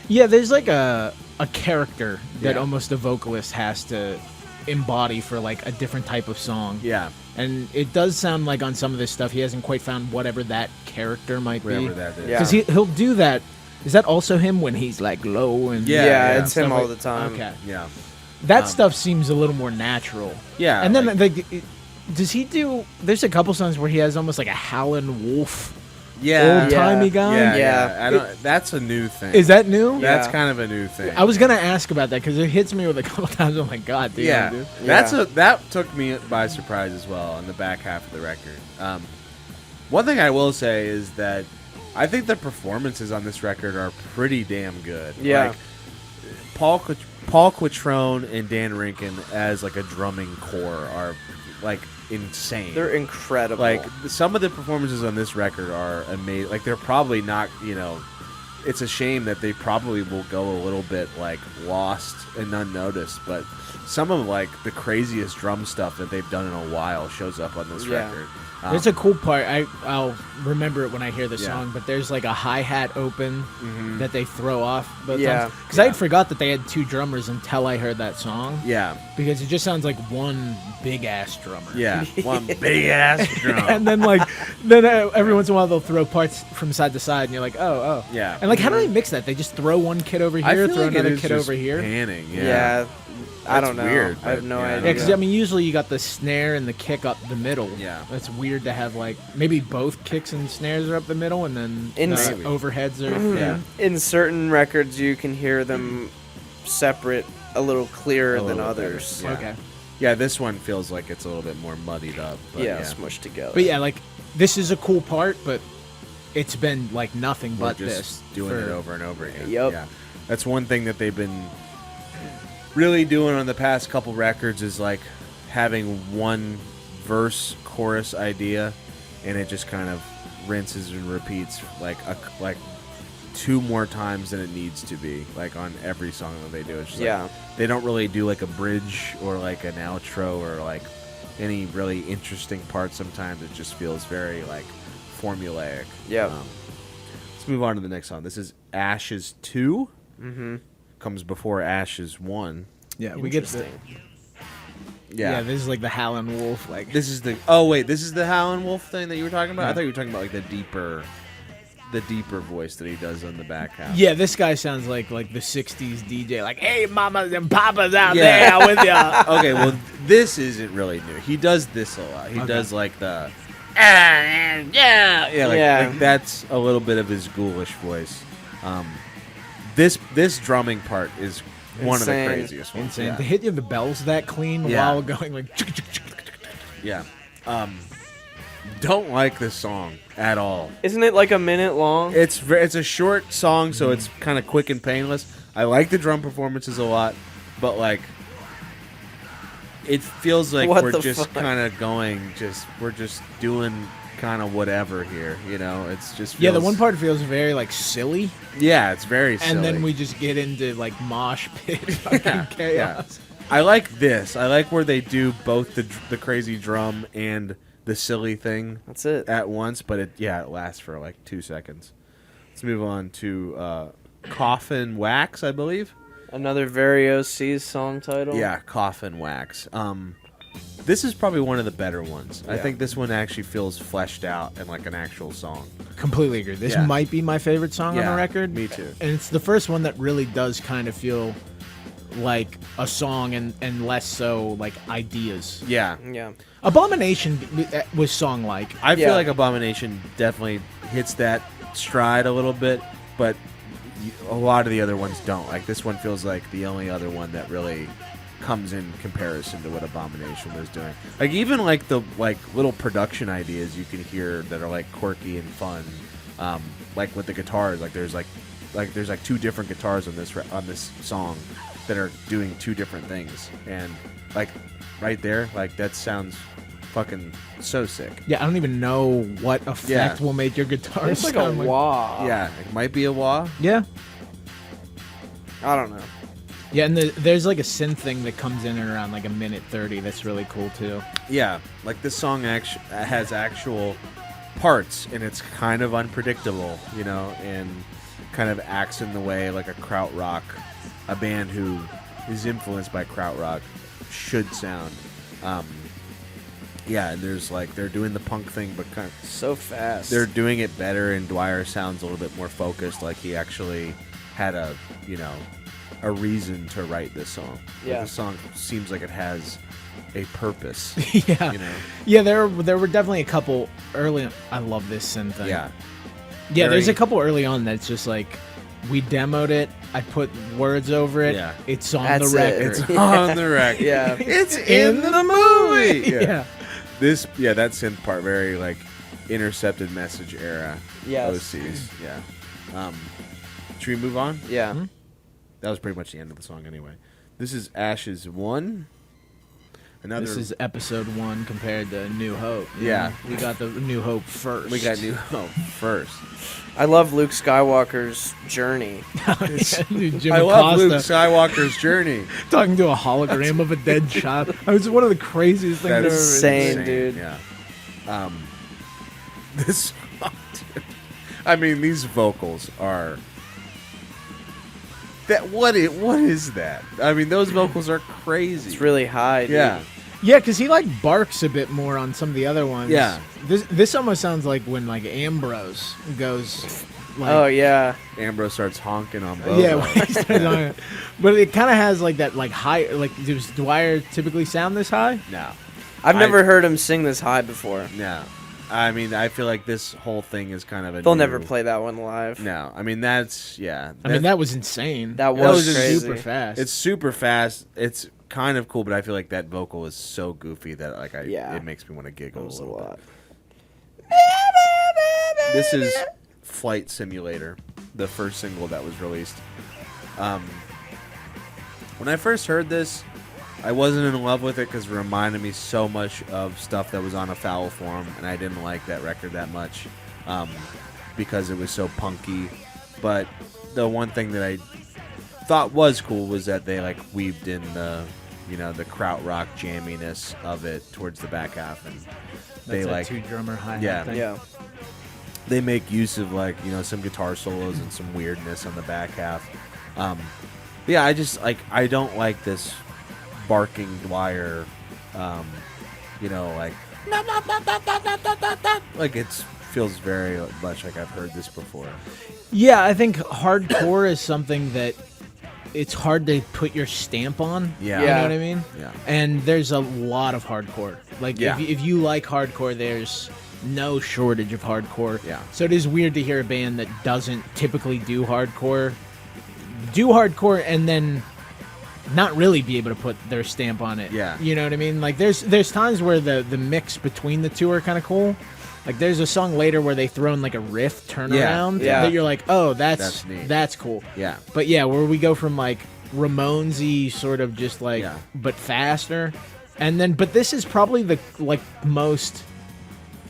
S3: Yeah, there's like a character that
S1: Yeah.
S3: almost a vocalist has to embody for like a different type of song.
S1: Yeah.
S3: And it does sound like on some of this stuff he hasn't quite found whatever that character might be.
S1: Whatever that is.
S2: Yeah.
S3: Because he'll do that. Is that also him when he's like low and
S2: Yeah,
S1: yeah.
S2: it's him
S3: stuff
S2: all
S3: like-
S2: the time.
S3: Okay.
S1: Yeah.
S3: That stuff seems a little more natural.
S1: Yeah.
S3: And then
S1: like,
S3: does he do? There's a couple songs where he has almost like a howling wolf,
S1: yeah.
S3: old-timey guy.
S1: Yeah.
S2: Yeah.
S1: I don't, that's a new thing.
S3: Is that new?
S1: That's
S2: Yeah.
S1: kind of a new thing.
S3: I was gonna ask about that because it hits me with a couple times. I'm like, God damn,
S1: Yeah,
S3: dude.
S1: that took me by surprise as well on the back half of the record. One thing I will say is that I think the performances on this record are pretty damn good.
S2: Yeah.
S1: Like, Paul Quattrone and Dan Rinkin as like a drumming core are like insane.
S2: They're incredible.
S1: Like some of the performances on this record are amazing. Like they're probably not, it's a shame that they probably will go a little bit like lost and unnoticed, but some of like the craziest drum stuff that they've done in a while shows up on this record.
S3: There's a cool part. I'll remember it when I hear the song, but there's like a hi-hat open that they throw off both times. Because I had forgot that they had two drummers until I heard that song.
S1: Yeah.
S3: Because it just sounds like one big-ass drummer.
S1: Yeah, one big-ass drum.
S3: And then every once in a while they'll throw parts from side to side, and you're like, oh.
S1: Yeah.
S3: And like, how do they mix that? They just throw one kid over here, throw another kid over here?
S1: Panning,
S2: yeah. I don't know.
S1: Weird,
S2: I have no idea.
S3: Yeah, because I mean, usually you got the snare and the kick up the middle.
S1: Yeah.
S3: That's weird to have like maybe both kicks and snares are up the middle, and then the overheads are.
S1: Yeah.
S2: In certain records, you can hear them separate a little clearer than others.
S1: Yeah.
S3: Okay.
S1: Yeah, this one feels like it's a little bit more muddied up. But
S2: smushed together.
S3: But yeah, like this is a cool part, but it's been like nothing
S1: We're
S3: but
S1: just
S3: this
S1: doing it over and over again.
S2: Yep.
S1: Yeah. That's one thing that they've been really doing on the past couple records is like having one verse chorus idea, and it just kind of rinses and repeats like two more times than it needs to be, like on every song that they do. It's just like, they don't really do like a bridge or like an outro or like any really interesting part. Sometimes it just feels very like formulaic. Let's move on to the next song. This is Ashes 2. Comes before Ashes 1.
S3: Yeah, we get the. Yeah, this is like the Howlin' Wolf. Like
S1: this is the. Oh wait, this is the Howlin' Wolf thing that you were talking about. I thought you were talking about like the deeper voice that he does on the back half.
S3: Yeah, this guy sounds like the '60s DJ. Like, hey, mamas and papas out there with ya.
S1: Okay, well, this isn't really new. He does this a lot. He does like the. Like that's a little bit of his ghoulish voice. This drumming part is one of the craziest ones.
S3: Insane. To hit the bells that clean while going like.
S1: Yeah. Don't like this song at all.
S2: Isn't it like a minute long?
S1: It's a short song, so it's kind of quick and painless. I like the drum performances a lot, but like it feels like we're just kind of we're just doing kind of whatever here, it's just
S3: the one part feels very like silly.
S1: Yeah, it's very silly.
S3: And then we just get into like mosh pit fucking chaos.
S1: Yeah. I like this. I like where they do both the crazy drum and the silly thing.
S2: That's it.
S1: At once, but it lasts for like 2 seconds. Let's move on to Coffin Wax, I believe.
S2: Another very Osees song title.
S1: Yeah, Coffin Wax. This is probably one of the better ones. I think this one actually feels fleshed out and like an actual song.
S3: Completely agree. This might be my favorite song on the record.
S1: Me too.
S3: And it's the first one that really does kind of feel like a song and less so like ideas.
S1: Yeah.
S3: Abomination was song-like.
S1: I feel like Abomination definitely hits that stride a little bit, but a lot of the other ones don't. Like this one feels like the only other one that really comes in comparison to what Abomination was doing. Like even like the little production ideas you can hear that are like quirky and fun. Like with the guitars, there's two different guitars on this song that are doing two different things, and like right there, like that sounds fucking so sick.
S3: Yeah, I don't even know what effect will make your guitar
S2: it's like
S3: sound
S2: a wah.
S1: Yeah, it might be a wah.
S3: Yeah.
S2: I don't know.
S3: Yeah, and there's like a synth thing that comes in around like a minute 30 that's really cool too.
S1: Yeah, like this song has actual parts, and it's kind of unpredictable, and kind of acts in the way like a krautrock, a band who is influenced by krautrock should sound. And there's they're doing the punk thing, but kind of
S2: so fast.
S1: They're doing it better, and Dwyer sounds a little bit more focused, like he actually had a reason to write this song.
S2: Yeah.
S1: This song seems like it has a purpose.
S3: Yeah. Yeah, there were definitely a couple early. I love this synth thing.
S1: Yeah.
S3: Yeah, there's a couple early on that's just like we demoed it. I put words over it.
S2: Yeah.
S3: It's on
S2: That's
S3: the record.
S1: It's on the record.
S2: Yeah.
S1: It's in the movie.
S3: Yeah.
S1: That synth part very intercepted message era.
S2: Yes.
S1: Osees. Yeah. Should we move on?
S2: Yeah.
S3: Mm-hmm.
S1: That was pretty much the end of the song anyway. This is Ashes 1. Another.
S3: This is episode 1 compared to New Hope.
S1: Yeah.
S3: We got the New Hope first.
S1: We got New Hope first.
S2: I love Luke Skywalker's journey.
S3: Dude, Jim
S1: I love
S3: Acosta
S1: Luke Skywalker's journey.
S3: talking to a hologram of a dead child. It was one of the craziest things I've ever
S2: insane, dude.
S1: Yeah. This song, dude. I mean, these vocals are. What is that? I mean, those vocals are crazy.
S2: It's really high, dude.
S1: Yeah.
S3: Yeah, because he like barks a bit more on some of the other ones.
S1: Yeah.
S3: This almost sounds like when like Ambrose goes. Like,
S2: Oh, yeah.
S1: Ambrose starts honking on both.
S3: Yeah, when he starts on it. But it kind of has like that like high. Like does Dwyer typically sound this high?
S1: No.
S2: I've never heard him sing this high before.
S1: No. I mean, I feel like this whole thing is kind of a.
S2: They'll
S1: new-
S2: never play that one live.
S1: No. I mean, that's yeah.
S3: I mean that was insane.
S2: That was
S3: just
S2: crazy.
S3: super fast.
S1: It's super fast. It's kind of cool, but I feel like that vocal is so goofy that like it makes me want to giggle a
S2: That was a
S1: little
S2: lot.
S1: bit. This is Flight Simulator, the first single that was released. When I first heard this, I wasn't in love with it because it reminded me so much of stuff that was on A Foul Form, and I didn't like that record that much because it was so punky. But the one thing that I thought was cool was that they like weaved in the krautrock jamminess of it towards the back half, and they
S3: That's
S1: like
S3: a 2-drummer hi-hat
S1: Yeah.
S3: thing.
S2: Yeah.
S1: they make use of like some guitar solos and some weirdness on the back half. Yeah, I just like I don't like this barking Dwyer, like it feels very much like I've heard this before.
S3: Yeah, I think hardcore is something that it's hard to put your stamp on.
S1: Yeah.
S3: You
S2: Yeah.
S3: know what I mean?
S1: Yeah.
S3: And there's a lot of hardcore. Like,
S1: Yeah.
S3: if you like hardcore, there's no shortage of hardcore.
S1: Yeah.
S3: So it is weird to hear a band that doesn't typically do hardcore and then not really be able to put their stamp on it.
S1: Yeah.
S3: You know what I mean? Like, there's times where the mix between the two are kind of cool. Like, there's a song later where they throw in, like, a riff turnaround
S2: Yeah.
S3: that you're like, oh,
S1: That's neat.
S3: that's cool.
S1: Yeah.
S3: But, yeah, where we go from, like, Ramones-y sort of just, like,
S1: Yeah.
S3: but faster. And then, but this is probably the, like, most...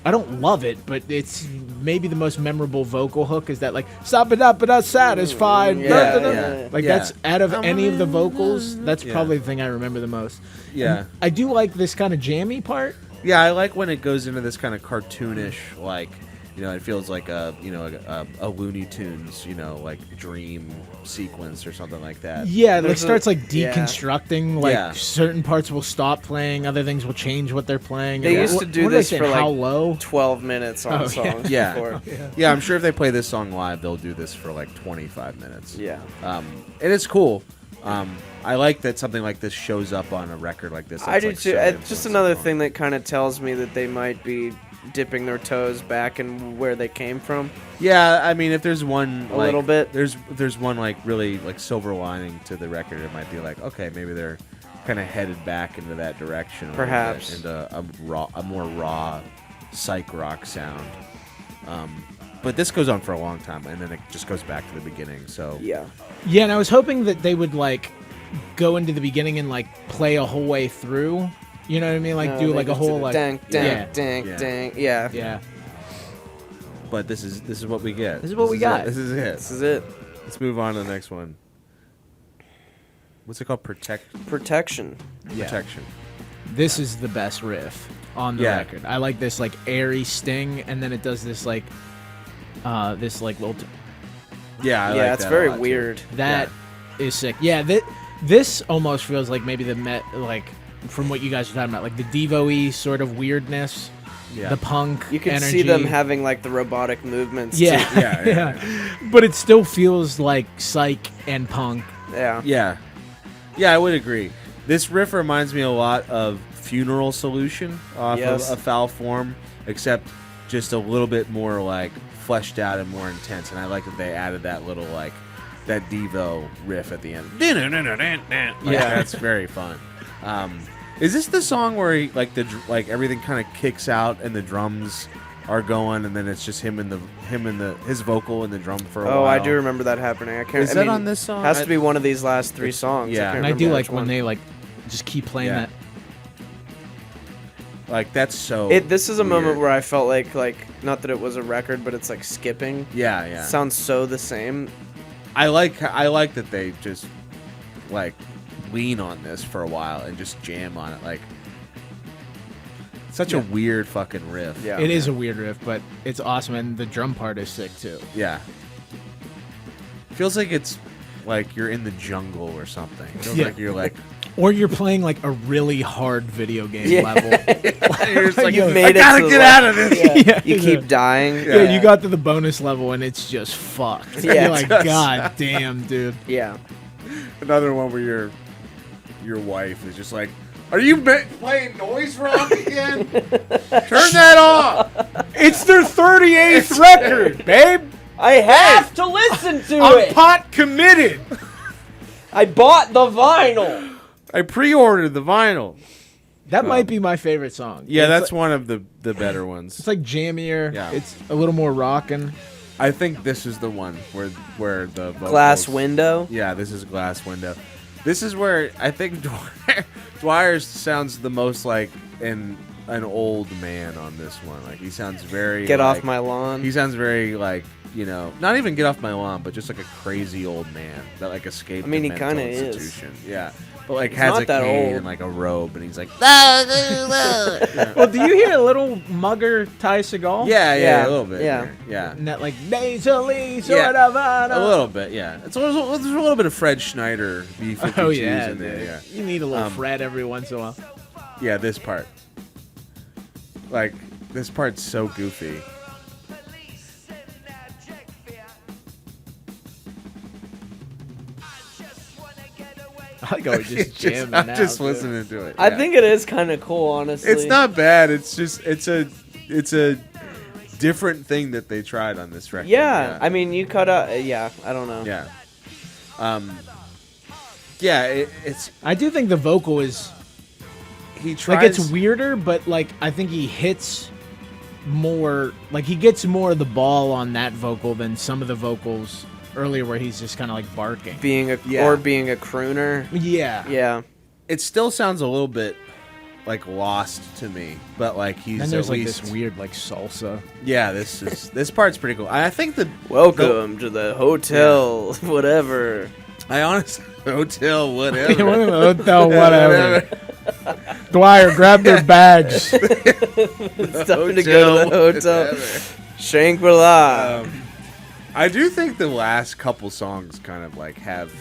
S3: I don't love it, but it's maybe the most memorable vocal hook is that, like, stop it up, but not satisfied.
S2: Yeah,
S1: yeah.
S3: Like,
S1: Yeah.
S3: that's out of any of the vocals, that's
S1: Yeah.
S3: probably the thing I remember the most.
S1: Yeah.
S3: I do like this kind of jammy part.
S1: Yeah, I like when it goes into this kind of cartoonish, like, it feels like a Looney Tunes, like dream sequence or something like that.
S3: Yeah, it
S2: There's
S3: starts
S2: a-
S3: like
S2: yeah.
S3: deconstructing. Like
S1: Yeah.
S3: certain parts will stop playing, other things will change what they're playing.
S2: They
S3: And
S2: used
S3: what-
S2: to do
S3: what did I
S2: this
S3: say,
S2: for,
S3: how
S2: like,
S3: low.
S2: 12 minutes on
S3: Oh,
S2: songs
S1: Yeah.
S2: before.
S1: Yeah, I'm sure if they play this song live, they'll do this for like 25 minutes.
S2: Yeah.
S1: And it's cool. I like that something like this shows up on a record like this.
S2: I
S1: that's,
S2: do
S1: like,
S2: too.
S1: so
S2: Just
S1: influenced
S2: another
S1: upon.
S2: thing that kind of tells me that they might be dipping their toes back in where they came from.
S1: Yeah, I mean, if there's one
S2: A
S1: like,
S2: little bit.
S1: if there's one like really like silver lining to the record, it might be like, okay, maybe they're kind of headed back into that direction, a little bit,
S2: Perhaps.
S1: into a more raw psych rock sound. But this goes on for a long time, and then it just goes back to the beginning. So
S2: Yeah.
S3: Yeah, and I was hoping that they would like go into the beginning and like play a whole way through. You know what I mean? Like
S2: No,
S3: do
S2: they
S3: like a
S2: just
S3: whole
S2: did
S3: like
S2: dang, dang,
S3: yeah.
S2: dang,
S1: Yeah.
S2: dang. Yeah.
S3: Yeah.
S1: But this is what we get.
S3: This is what we got.
S1: This is it.
S2: This is it.
S1: Let's move on to the next one. What's it called?
S2: Protection.
S3: Yeah.
S1: Protection.
S3: This is the best riff on the
S1: Yeah.
S3: record. I like this like airy sting, and then it does this like little.
S1: Yeah, I like
S2: Yeah, it's
S1: that a
S2: very
S1: lot, too.
S2: weird.
S3: That is sick. Yeah, this almost feels like maybe like from what you guys are talking about, like the Devo-y sort of weirdness,
S1: Yeah.
S3: the punk.
S2: You can
S3: energy.
S2: see them having like the robotic movements.
S3: Yeah,
S2: too.
S1: Yeah.
S3: But it still feels like psych and punk.
S2: Yeah.
S1: Yeah, I would agree. This riff reminds me a lot of Funeral Solution off
S2: Yes.
S1: of A Foul Form, except just a little bit more like fleshed out and more intense. And I like that they added that little like that Devo riff at the end. Like,
S2: Yeah.
S1: that's very fun. Is this the song where he, like everything kind of kicks out and the drums are going, and then it's just his vocal and the drum for a while.
S2: Oh, I do remember that happening. I can't.
S1: Is that on this song?
S2: Has to be one of these last 3 songs.
S1: Yeah.
S3: And I do like when they like just keep playing that.
S1: Like that's so.
S2: This is a
S1: weird.
S2: moment where I felt like not that it was a record, but it's like skipping.
S1: Yeah, yeah.
S2: Sounds so the same.
S1: I like that they just like lean on this for a while and just jam on it. Like such a weird fucking riff.
S2: Yeah,
S3: it is a weird riff, but it's awesome, and the drum part is sick too.
S1: Yeah. Feels like it's like you're in the jungle or something. Feels like you're like.
S3: Or you're playing like a really hard video game level.
S1: You're just like,
S2: I
S1: gotta get out of this.
S2: Yeah. You keep dying.
S3: Yeah, you got to the bonus level and it's just fucked.
S2: Yeah,
S3: you're like, God damn, dude.
S2: Yeah.
S1: Another one where your wife is just like, are you playing noise rock again? Turn that off.
S3: It's their 38th record, babe.
S2: I have to listen to
S3: I'm pot committed.
S2: I bought the vinyl.
S1: I pre-ordered the vinyl.
S3: That might be my favorite song.
S1: Yeah,
S3: It's
S1: that's
S3: like,
S1: one of the better ones.
S3: It's like jammier.
S1: Yeah.
S3: It's a little more rockin'.
S1: I think this is the one where the vocals,
S2: Glass window.
S1: Yeah, this is Glass Window. This is where I think Dwyer sounds the most like an old man on this one. Like he sounds very
S2: Get off my lawn.
S1: He sounds very like, you know, not even get off my lawn, but just like a crazy old man that like escaped.
S2: I mean,
S1: the
S2: he kind of
S1: mental
S2: is.
S1: institution. Yeah, but like
S2: He's
S1: has
S2: not
S1: a
S2: that
S1: cane
S2: old.
S1: and like a robe, and he's like,
S3: Well, do you hear a little mugger Ty Segall?
S1: yeah, a little bit,
S2: yeah.
S1: yeah.
S3: And that like nasally sort of
S1: A little bit, yeah. There's a little bit of Fred Schneider B-52s
S3: Oh yeah,
S1: in there,
S3: dude.
S1: yeah.
S3: You need a little Fred every once in a while.
S1: Yeah, this part. Like, this part's so goofy.
S3: I like how we just jamming
S1: I'm
S3: out.
S1: just
S3: dude.
S1: listening to it.
S2: I
S1: yeah.
S2: think it is kind of cool, honestly.
S1: It's not bad. It's just it's a different thing that they tried on this record.
S2: Yeah, I mean, you cut out. I don't know.
S1: Yeah. Yeah, it's
S3: I do think the vocal is
S1: he tries.
S3: like it's weirder, but like I think he hits more. Like he gets more of the ball on that vocal than some of the vocals earlier, where he's just kind of like barking.
S2: Being a crooner.
S3: Yeah.
S2: Yeah.
S1: It still sounds a little bit like lost to me, but like he's
S3: And there's
S1: at
S3: like
S1: least
S3: this weird like salsa.
S1: Yeah, this part's pretty cool. I think
S2: Welcome to the hotel, whatever.
S1: I honestly hotel whatever.
S3: Hotel, whatever. Dwyer, grab their bags.
S2: It's time to go to the hotel. Shangri-La.
S1: I do think the last couple songs kind of like have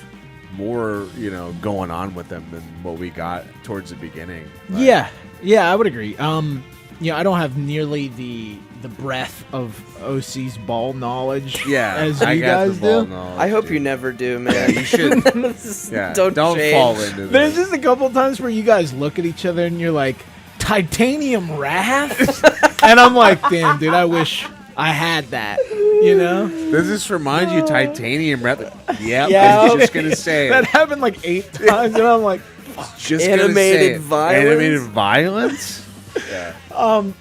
S1: more, you know, going on with them than what we got towards the beginning. Like,
S3: Yeah, I would agree. I don't have nearly the breadth of OC's ball knowledge as
S1: I
S3: you
S1: got
S3: guys
S1: the ball
S3: do.
S1: knowledge,
S2: I hope
S1: dude.
S2: you never do, man.
S1: You should. Yeah, don't
S2: change.
S1: fall into
S3: There's
S1: this.
S3: just a couple times where you guys look at each other and you're like, titanium rafts? And I'm like, damn, dude, I wish I had that, you know?
S1: Does this remind you titanium rap? Yep,
S3: Yeah,
S1: I was just gonna say
S3: That
S1: it.
S3: happened like 8 times, and I'm like,
S1: Just
S2: Animated
S1: gonna say it.
S2: violence?
S1: Animated violence? Yeah.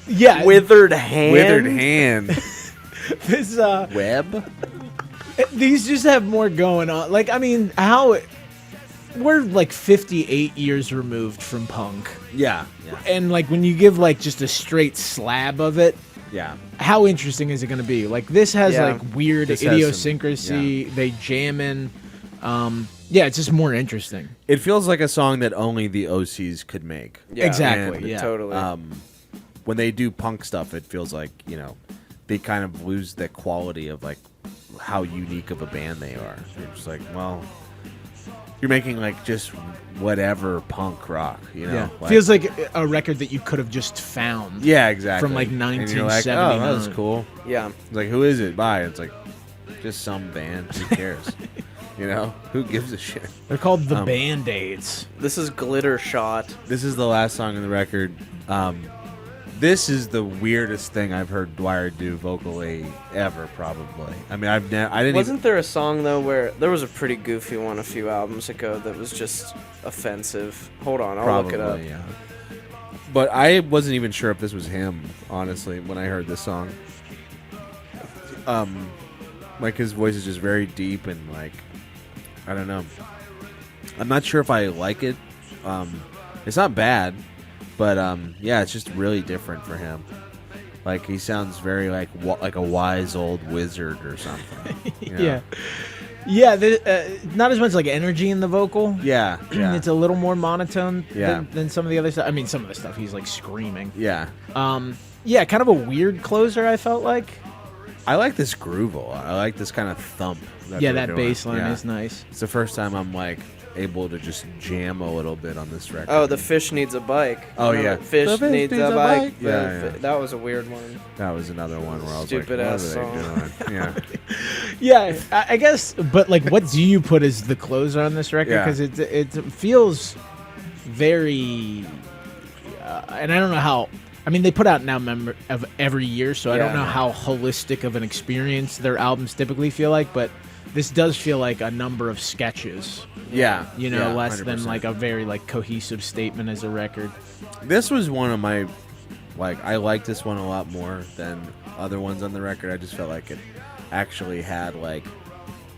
S3: yeah,
S2: Withered hand.
S1: Withered hand.
S3: this,
S1: Web?
S3: these just have more going on. Like, I mean, we're like 58 years removed from punk.
S1: Yeah.
S3: And like when you give like just a straight slab of it,
S1: Yeah.
S3: how interesting is it going to be? Like this has
S2: Yeah.
S3: like weird
S1: This has some-
S3: idiosyncrasy. They jam in. Yeah, it's just more interesting.
S1: It feels like a song that only the OCs could make.
S2: Yeah.
S3: Exactly.
S1: And,
S3: Yeah.
S2: Totally.
S1: When they do punk stuff, it feels like, you know, they kind of lose the quality of like how unique of a band they are. It's just like, well, you're making like just whatever punk rock, you know?
S3: Yeah.
S1: Like,
S3: Feels like a record that you could have just found.
S1: yeah, exactly.
S3: From, like,
S1: And you're
S3: 1979.
S1: like, oh, that was cool.
S2: yeah.
S1: It's like, who is it by? It's like, just some band. Who cares? You know? Who gives a shit?
S3: They're called the Band-Aids.
S2: This is Glitter Shot.
S1: This is the last song on the record. This is the weirdest thing I've heard Dwyer do vocally ever, probably. I mean, I didn't.
S2: Wasn't there a song though where there was a pretty goofy one a few albums ago that was just offensive? Hold on, I'll look it up.
S1: Yeah. But I wasn't even sure if this was him, honestly, when I heard this song. Like his voice is just very deep and like, I don't know. I'm not sure if I like it. It's not bad, but yeah, it's just really different for him. Like he sounds very like a wise old wizard or something. You know?
S3: Yeah. Not as much like energy in the vocal.
S1: Yeah.
S3: It's a little more monotone than some of the other stuff. I mean, some of the stuff he's like screaming.
S1: Yeah.
S3: Yeah, kind of a weird closer. I felt like.
S1: I like this groove. I like this kind of thump.
S3: That bass line is nice.
S1: It's the first time I'm like able to just jam a little bit on this record.
S2: Oh, the fish needs a bike.
S1: Oh yeah,
S2: fish needs a bike.
S1: Yeah.
S2: That was a weird one.
S1: That was another one where I was
S2: Stupid
S1: like,
S2: ass
S1: what are
S2: song.
S1: they doing? Yeah.
S3: Yeah, I guess. But like, what do you put as the closer on this record? Because it feels very, and I don't know how. I mean, they put out now of every year, so I don't know how holistic of an experience their albums typically feel like, but this does feel like a number of sketches.
S1: Yeah.
S3: Less
S1: 100%.
S3: than like a very like cohesive statement as a record.
S1: This was one of my, like, I liked this one a lot more than other ones on the record. I just felt like it actually had like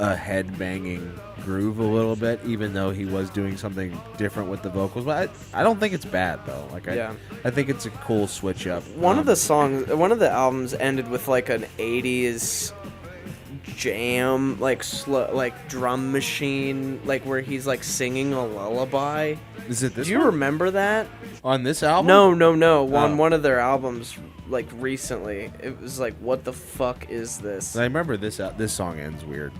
S1: a head-banging groove a little bit, even though he was doing something different with the vocals. But I don't think it's bad though. Like I think it's a cool switch up.
S2: One of the albums ended with like an 80s jam, like slow, like drum machine, like where he's like singing a lullaby.
S1: Is it this?
S2: Do you
S1: one?
S2: remember that
S1: On this album?
S2: No. On one of their albums, like recently, it was like, what the fuck is this?
S1: I remember this song ends weird.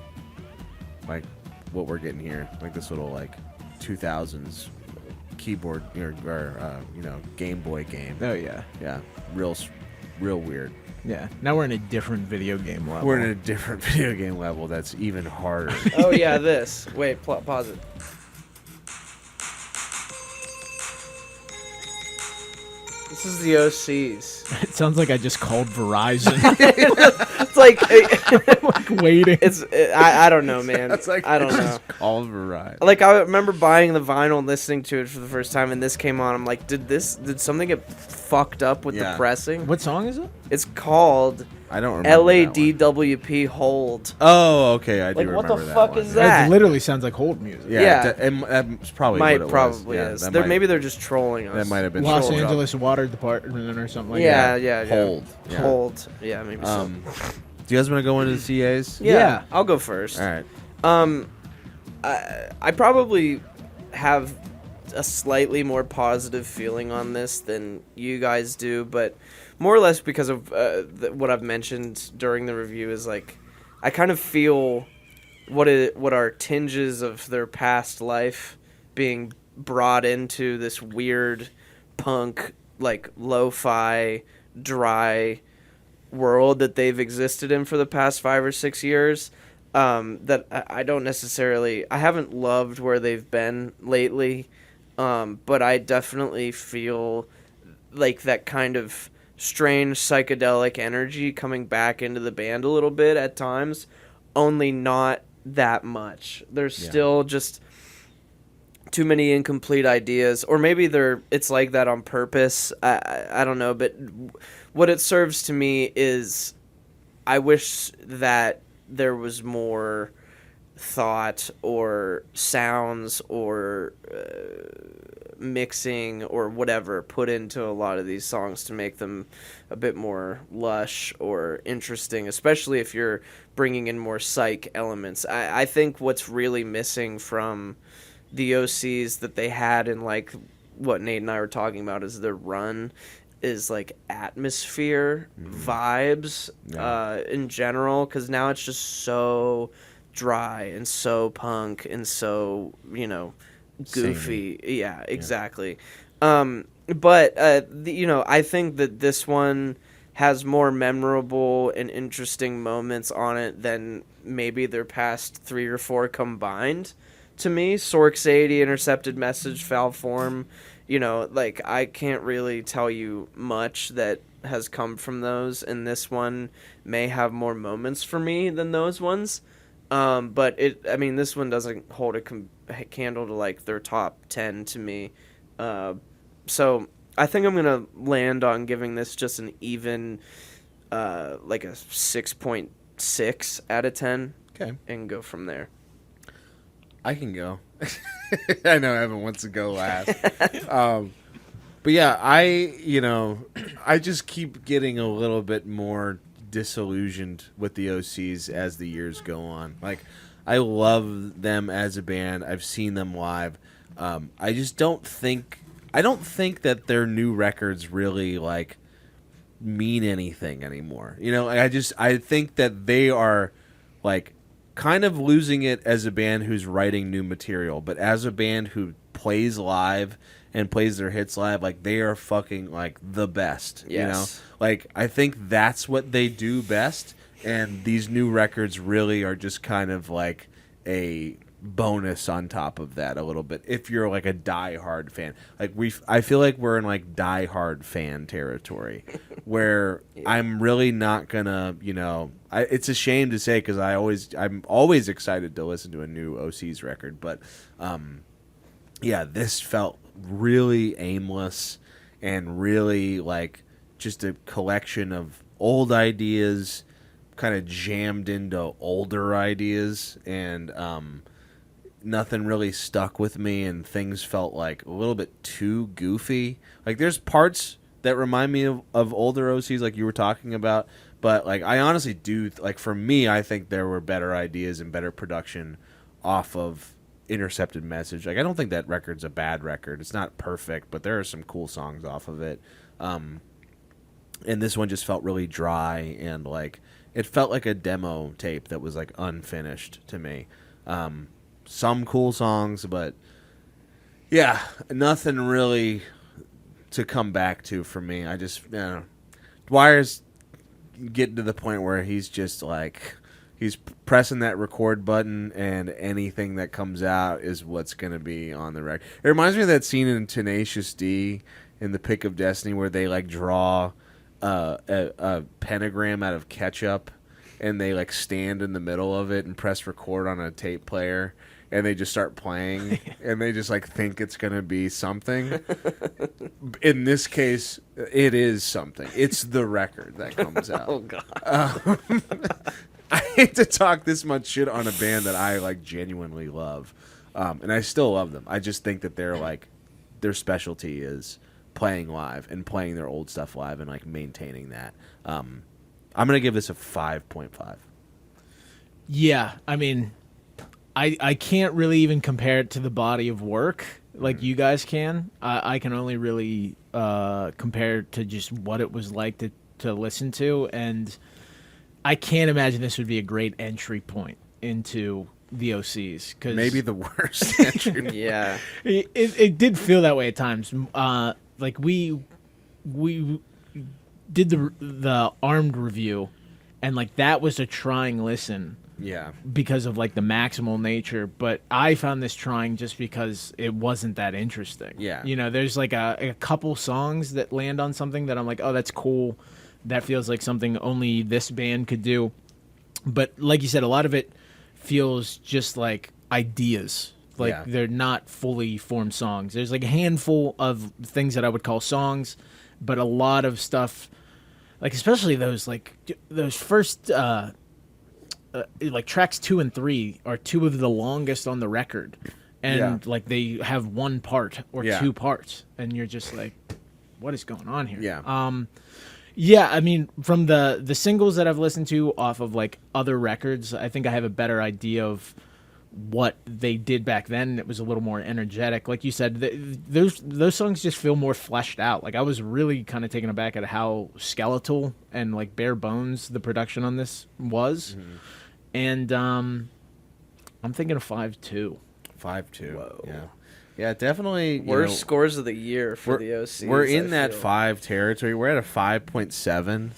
S1: Like what we're getting here, like this little like 2000s keyboard or Game Boy game.
S3: Oh yeah,
S1: real weird.
S3: yeah. Now we're in a different video game level.
S1: We're in a different video game level that's even harder.
S2: Oh yeah, this. Wait, pause it. This is the Osees.
S3: It sounds like I just called Verizon.
S2: It's like,
S3: like waiting.
S2: I don't know, man.
S1: That's like
S2: I don't know.
S1: just called Verizon.
S2: Like I remember buying the vinyl and listening to it for the first time, and this came on. I'm like, did something get fucked up with the pressing?
S3: What song is it?
S2: It's called
S1: I don't remember.
S2: LADWP Hold.
S1: Oh, okay, I do
S2: Like,
S1: remember
S2: what the
S1: that
S2: fuck
S1: one.
S2: is that?
S3: It literally sounds like hold music.
S2: Yeah.
S1: That's probably what it
S2: Probably
S1: was.
S2: is.
S1: Yeah,
S2: Maybe they're just trolling us.
S1: that might have been
S3: Los
S1: trolled.
S3: Angeles Water Department or something like
S2: Yeah,
S3: that.
S2: yeah.
S1: Hold. Yeah.
S2: Hold. Yeah, maybe so.
S1: Do you guys want to go into the CAs?
S2: Yeah, I'll go first.
S1: All right.
S2: I probably have a slightly more positive feeling on this than you guys do, but more or less because of what I've mentioned during the review is like I kind of feel what are tinges of their past life being brought into this weird punk, like lo-fi, dry world that they've existed in for the past 5 or 6 years. That I don't necessarily, I haven't loved where they've been lately, but I definitely feel like that kind of strange psychedelic energy coming back into the band a little bit at times, only not that much. There's still just too many incomplete ideas, or maybe it's like that on purpose. I don't know, but what it serves to me is I wish that there was more thought or sounds or mixing or whatever put into a lot of these songs to make them a bit more lush or interesting, especially if you're bringing in more psych elements. I think what's really missing from the Osees that they had in like what Nate and I were talking about is their run is like atmosphere, vibes in general, because now it's just so dry and so punk and so, goofy. Yeah, exactly. But I think that this one has more memorable and interesting moments on it than maybe their past 3 or 4 combined. To me, Sork's 80, Intercepted Message, Foul Form, I can't really tell you much that has come from those, and this one may have more moments for me than those ones. But this one doesn't hold a candle to like their top 10 to me. So I think I'm gonna land on giving this just an even, like a 6.6 out of 10.
S1: Okay.
S2: And go from there.
S1: I can go. I know Evan wants to go last. But yeah, I just keep getting a little bit more disillusioned with the Osees as the years go on. Like, I love them as a band. I've seen them live. I just don't think that their new records really like mean anything anymore. I think that they are like kind of losing it as a band who's writing new material, but as a band who plays live and plays their hits live, like they are fucking like the best.
S2: Yes.
S1: Like I think that's what they do best, and these new records really are just kind of like a bonus on top of that a little bit if you're like a die-hard fan. Like I feel like we're in like die-hard fan territory where I'm really not gonna, it's a shame to say because I'm always excited to listen to a new Osees record, but this felt really aimless and really like just a collection of old ideas kind of jammed into older ideas, and nothing really stuck with me, and things felt like a little bit too goofy. Like there's parts that remind me of older Osees like you were talking about, but like I honestly do, like for me, I think there were better ideas and better production off of Intercepted Message. Like I don't think that record's a bad record. It's not perfect, but there are some cool songs off of it. And this one just felt really dry, and like it felt like a demo tape that was like unfinished to me. Some cool songs, but yeah, nothing really to come back to for me. I just, Dwyer's getting to the point where he's just like, he's pressing that record button, and anything that comes out is what's going to be on the record. It reminds me of that scene in Tenacious D in The Pick of Destiny where they like draw a pentagram out of ketchup, and they like stand in the middle of it and press record on a tape player, and they just start playing, and they just like think it's going to be something. In this case, it is something. It's the record that comes out.
S2: Oh God.
S1: I hate to talk this much shit on a band that I like genuinely love, and I still love them. I just think that they're like, their specialty is playing live and playing their old stuff live and like maintaining that. I'm gonna give this a 5.5.
S3: Yeah, I mean, I can't really even compare it to the body of work like you guys can. I can only really compare it to just what it was like to listen to, and I can't imagine this would be a great entry point into the Osees. Cause
S1: maybe the worst entry.
S2: Yeah.
S3: It did feel that way at times. Like we did the Armed review, and like that was a trying listen.
S1: Yeah.
S3: Because of like the maximal nature, but I found this trying just because it wasn't that interesting.
S1: Yeah.
S3: There's like a couple songs that land on something that I'm like, oh, that's cool. That feels like something only this band could do. But like you said, a lot of it feels just like ideas. Like they're not fully formed songs. There's like a handful of things that I would call songs, but a lot of stuff, like especially those first like tracks 2 and 3 are two of the longest on the record, and like they have one part or two parts, and you're just like, what is going on here? Yeah, I mean, from the singles that I've listened to off of like other records, I think I have a better idea of what they did back then. It was a little more energetic, like you said. Those songs just feel more fleshed out. Like I was really kind of taken aback at how skeletal and like bare bones the production on this was. Mm-hmm. And I'm thinking of 5.2.
S1: 5.2.
S2: Whoa.
S1: Yeah, definitely.
S2: Worst scores of the year for the Osees.
S1: We're in that 5 territory. We're at a 5.7.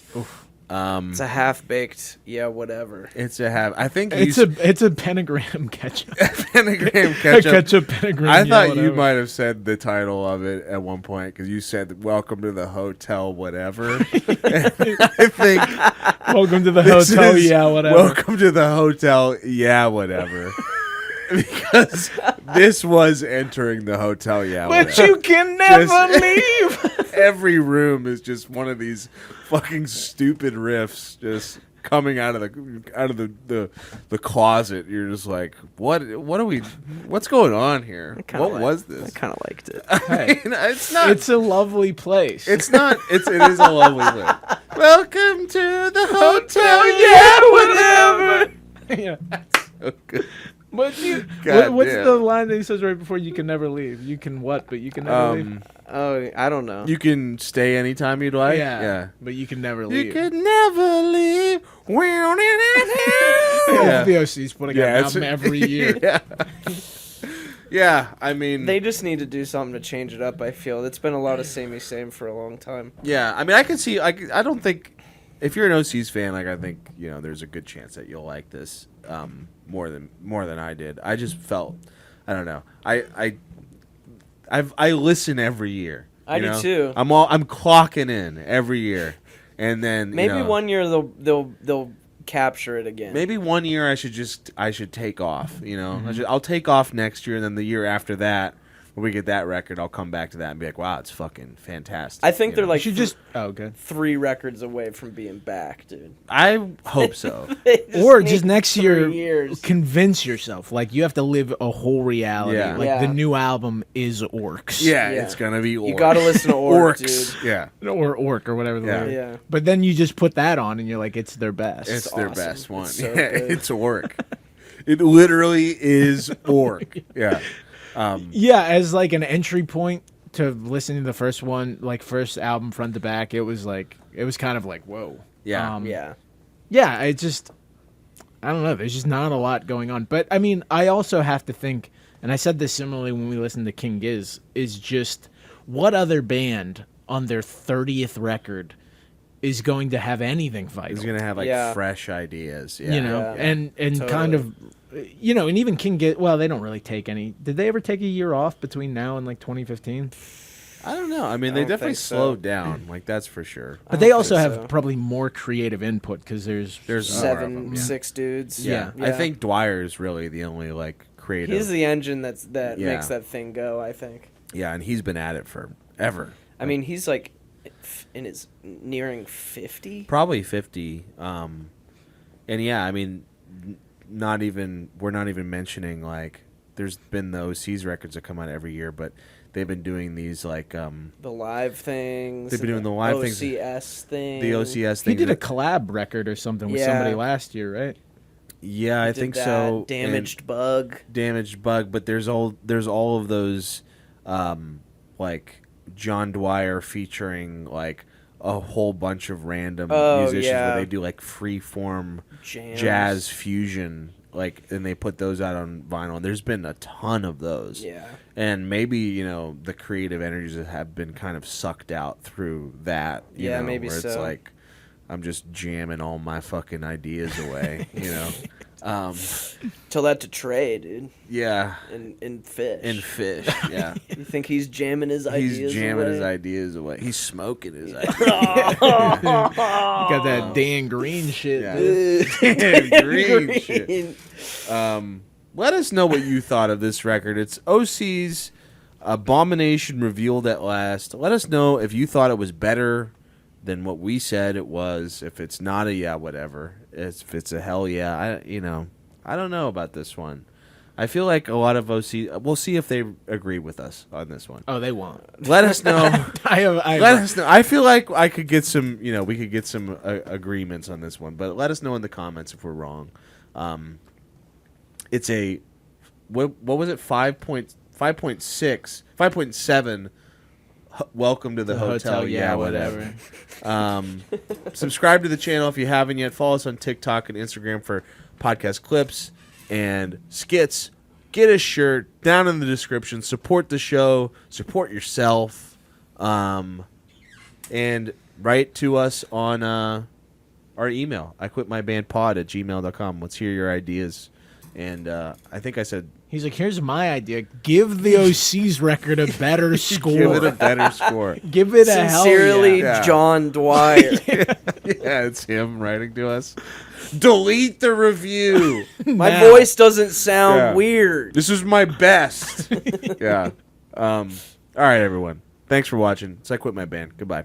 S2: It's a half-baked, whatever.
S1: It's a half. I think
S3: it's a pentagram ketchup.
S1: Pentagram ketchup.
S3: Ketchup pentagram.
S1: I thought you might have said the title of it at one point because you said "Welcome to the Hotel," whatever. I think
S3: "Welcome to the Hotel," whatever.
S1: "Welcome to the Hotel," whatever. because this was entering the hotel. Yeah,
S3: but you can never leave.
S1: Every room is just one of these fucking stupid riffs just coming out of the closet. You're just like, what's going on here? What was this?
S2: I kind of liked it.
S1: I mean, it's not.
S3: It's a lovely place.
S1: It's not. It is a lovely place. Welcome to the hotel.
S3: Yeah, whatever. Yeah.
S1: So good.
S3: What's
S1: damn.
S3: the line that he says right before? You can never leave. You can what? But you can never leave.
S2: Oh, I don't know.
S1: You can stay anytime you'd like.
S3: Yeah. But you can never leave.
S1: You can never leave.
S3: Yeah. The Osees putting out an album every year.
S1: Yeah. Yeah, I mean,
S2: they just need to do something to change it up. I feel it's been a lot of samey same for a long time.
S1: Yeah, I mean, I can see. I don't think if you're an Osees fan, like I think there's a good chance that you'll like this more than I did. I just felt, I don't know. I listen every year.
S2: I do too.
S1: I'm clocking in every year, and then
S2: maybe one year they'll capture it again.
S1: Maybe one year I should take off. I'll take off next year, and then the year after that, when we get that record, I'll come back to that and be like, wow, it's fucking fantastic.
S2: I think they're like
S3: good.
S2: 3 records away from being back, dude.
S1: I hope so.
S3: Or just next year,
S2: years.
S3: Convince yourself. Like, you have to live a whole reality.
S1: Yeah.
S3: Like, the new album is Orcs.
S1: Yeah, it's going to be Orcs.
S2: You got to listen to Orcs,
S1: Orcs.
S2: dude.
S1: Yeah.
S3: Or Orc, or whatever the word.
S2: Yeah.
S3: But then you just put that on, and you're like, it's their best.
S1: It's their best one.
S2: It's so
S1: yeah,
S2: good.
S1: it's Orc. It literally is Orc. Yeah.
S3: Yeah, as like an entry point to listening to the first one, like first album front to back, it was kind of like, whoa.
S1: Yeah.
S3: Yeah, I don't know, there's just not a lot going on. But I mean, I also have to think, and I said this similarly when we listened to King Giz, is just what other band on their 30th record is going to have anything vital?
S1: He's going to have fresh ideas. Yeah.
S3: And totally. Kind of, and even King Giz, well, they don't really take any. Did they ever take a year off between now and like 2015?
S1: I don't know. I mean, they definitely slowed down. Like, that's for sure.
S3: But they also have probably more creative input because there's
S2: 6 dudes.
S1: Yeah. I think Dwyer is really the only like creative.
S2: He's the engine that makes that thing go, I think.
S1: Yeah, and he's been at it forever.
S2: I mean, he's like in his nearing 50.
S1: Probably 50. And yeah, I mean, we're not even mentioning like there's been the Osees records that come out every year, but they've been doing these like
S2: the live things.
S1: They've been doing the live
S2: OCS thing.
S1: The OCS thing.
S3: He did a collab record or something with somebody last year, right?
S1: Yeah, I think so.
S2: Damaged Bug,
S1: but there's all of those like John Dwyer featuring like a whole bunch of random musicians where they do like free form jazz fusion, like, and they put those out on vinyl. And there's been a ton of those.
S2: Yeah.
S1: And maybe, the creative energies that have been kind of sucked out through that. You know,
S2: maybe
S1: where
S2: so.
S1: It's like I'm just jamming all my fucking ideas away,
S2: Tell that to Trey, dude.
S1: Yeah.
S2: In Fish.
S1: Yeah.
S2: You think he's jamming his ideas away?
S1: He's jamming his ideas away. He's smoking his ideas.
S3: You got that Dan Green shit, dude.
S1: Dan Green shit. Let us know what you thought of this record. It's Osees, Abomination Revealed at Last. Let us know if you thought it was better than what we said it was. If it's not a whatever. If it's a hell yeah. I don't know about this one. I feel like a lot of Osees. We'll see if they agree with us on this one.
S3: Oh, they won't.
S1: Let us know.
S3: Let
S1: us know. I feel like I could get some. We could get some agreements on this one. But let us know in the comments if we're wrong. It's a what was it? 5.6, 5.7. Welcome to the hotel. Yeah, whatever. Subscribe to the channel if you haven't yet. Follow us on TikTok and Instagram for podcast clips and skits. Get a shirt down in the description. Support the show. Support yourself. And write to us on our email. I quit my band pod at gmail.com. Let's hear your ideas. And I think I said...
S3: He's like, here's my idea. Give the Osees record a better score.
S1: Give it a better score.
S3: Give it a hell
S2: Sincerely,
S3: yeah.
S2: John Dwyer.
S1: Yeah, it's him writing to us. Delete the review.
S2: My voice doesn't sound weird.
S1: This is my best. Yeah. All right, everyone. Thanks for watching. So I quit my band. Goodbye.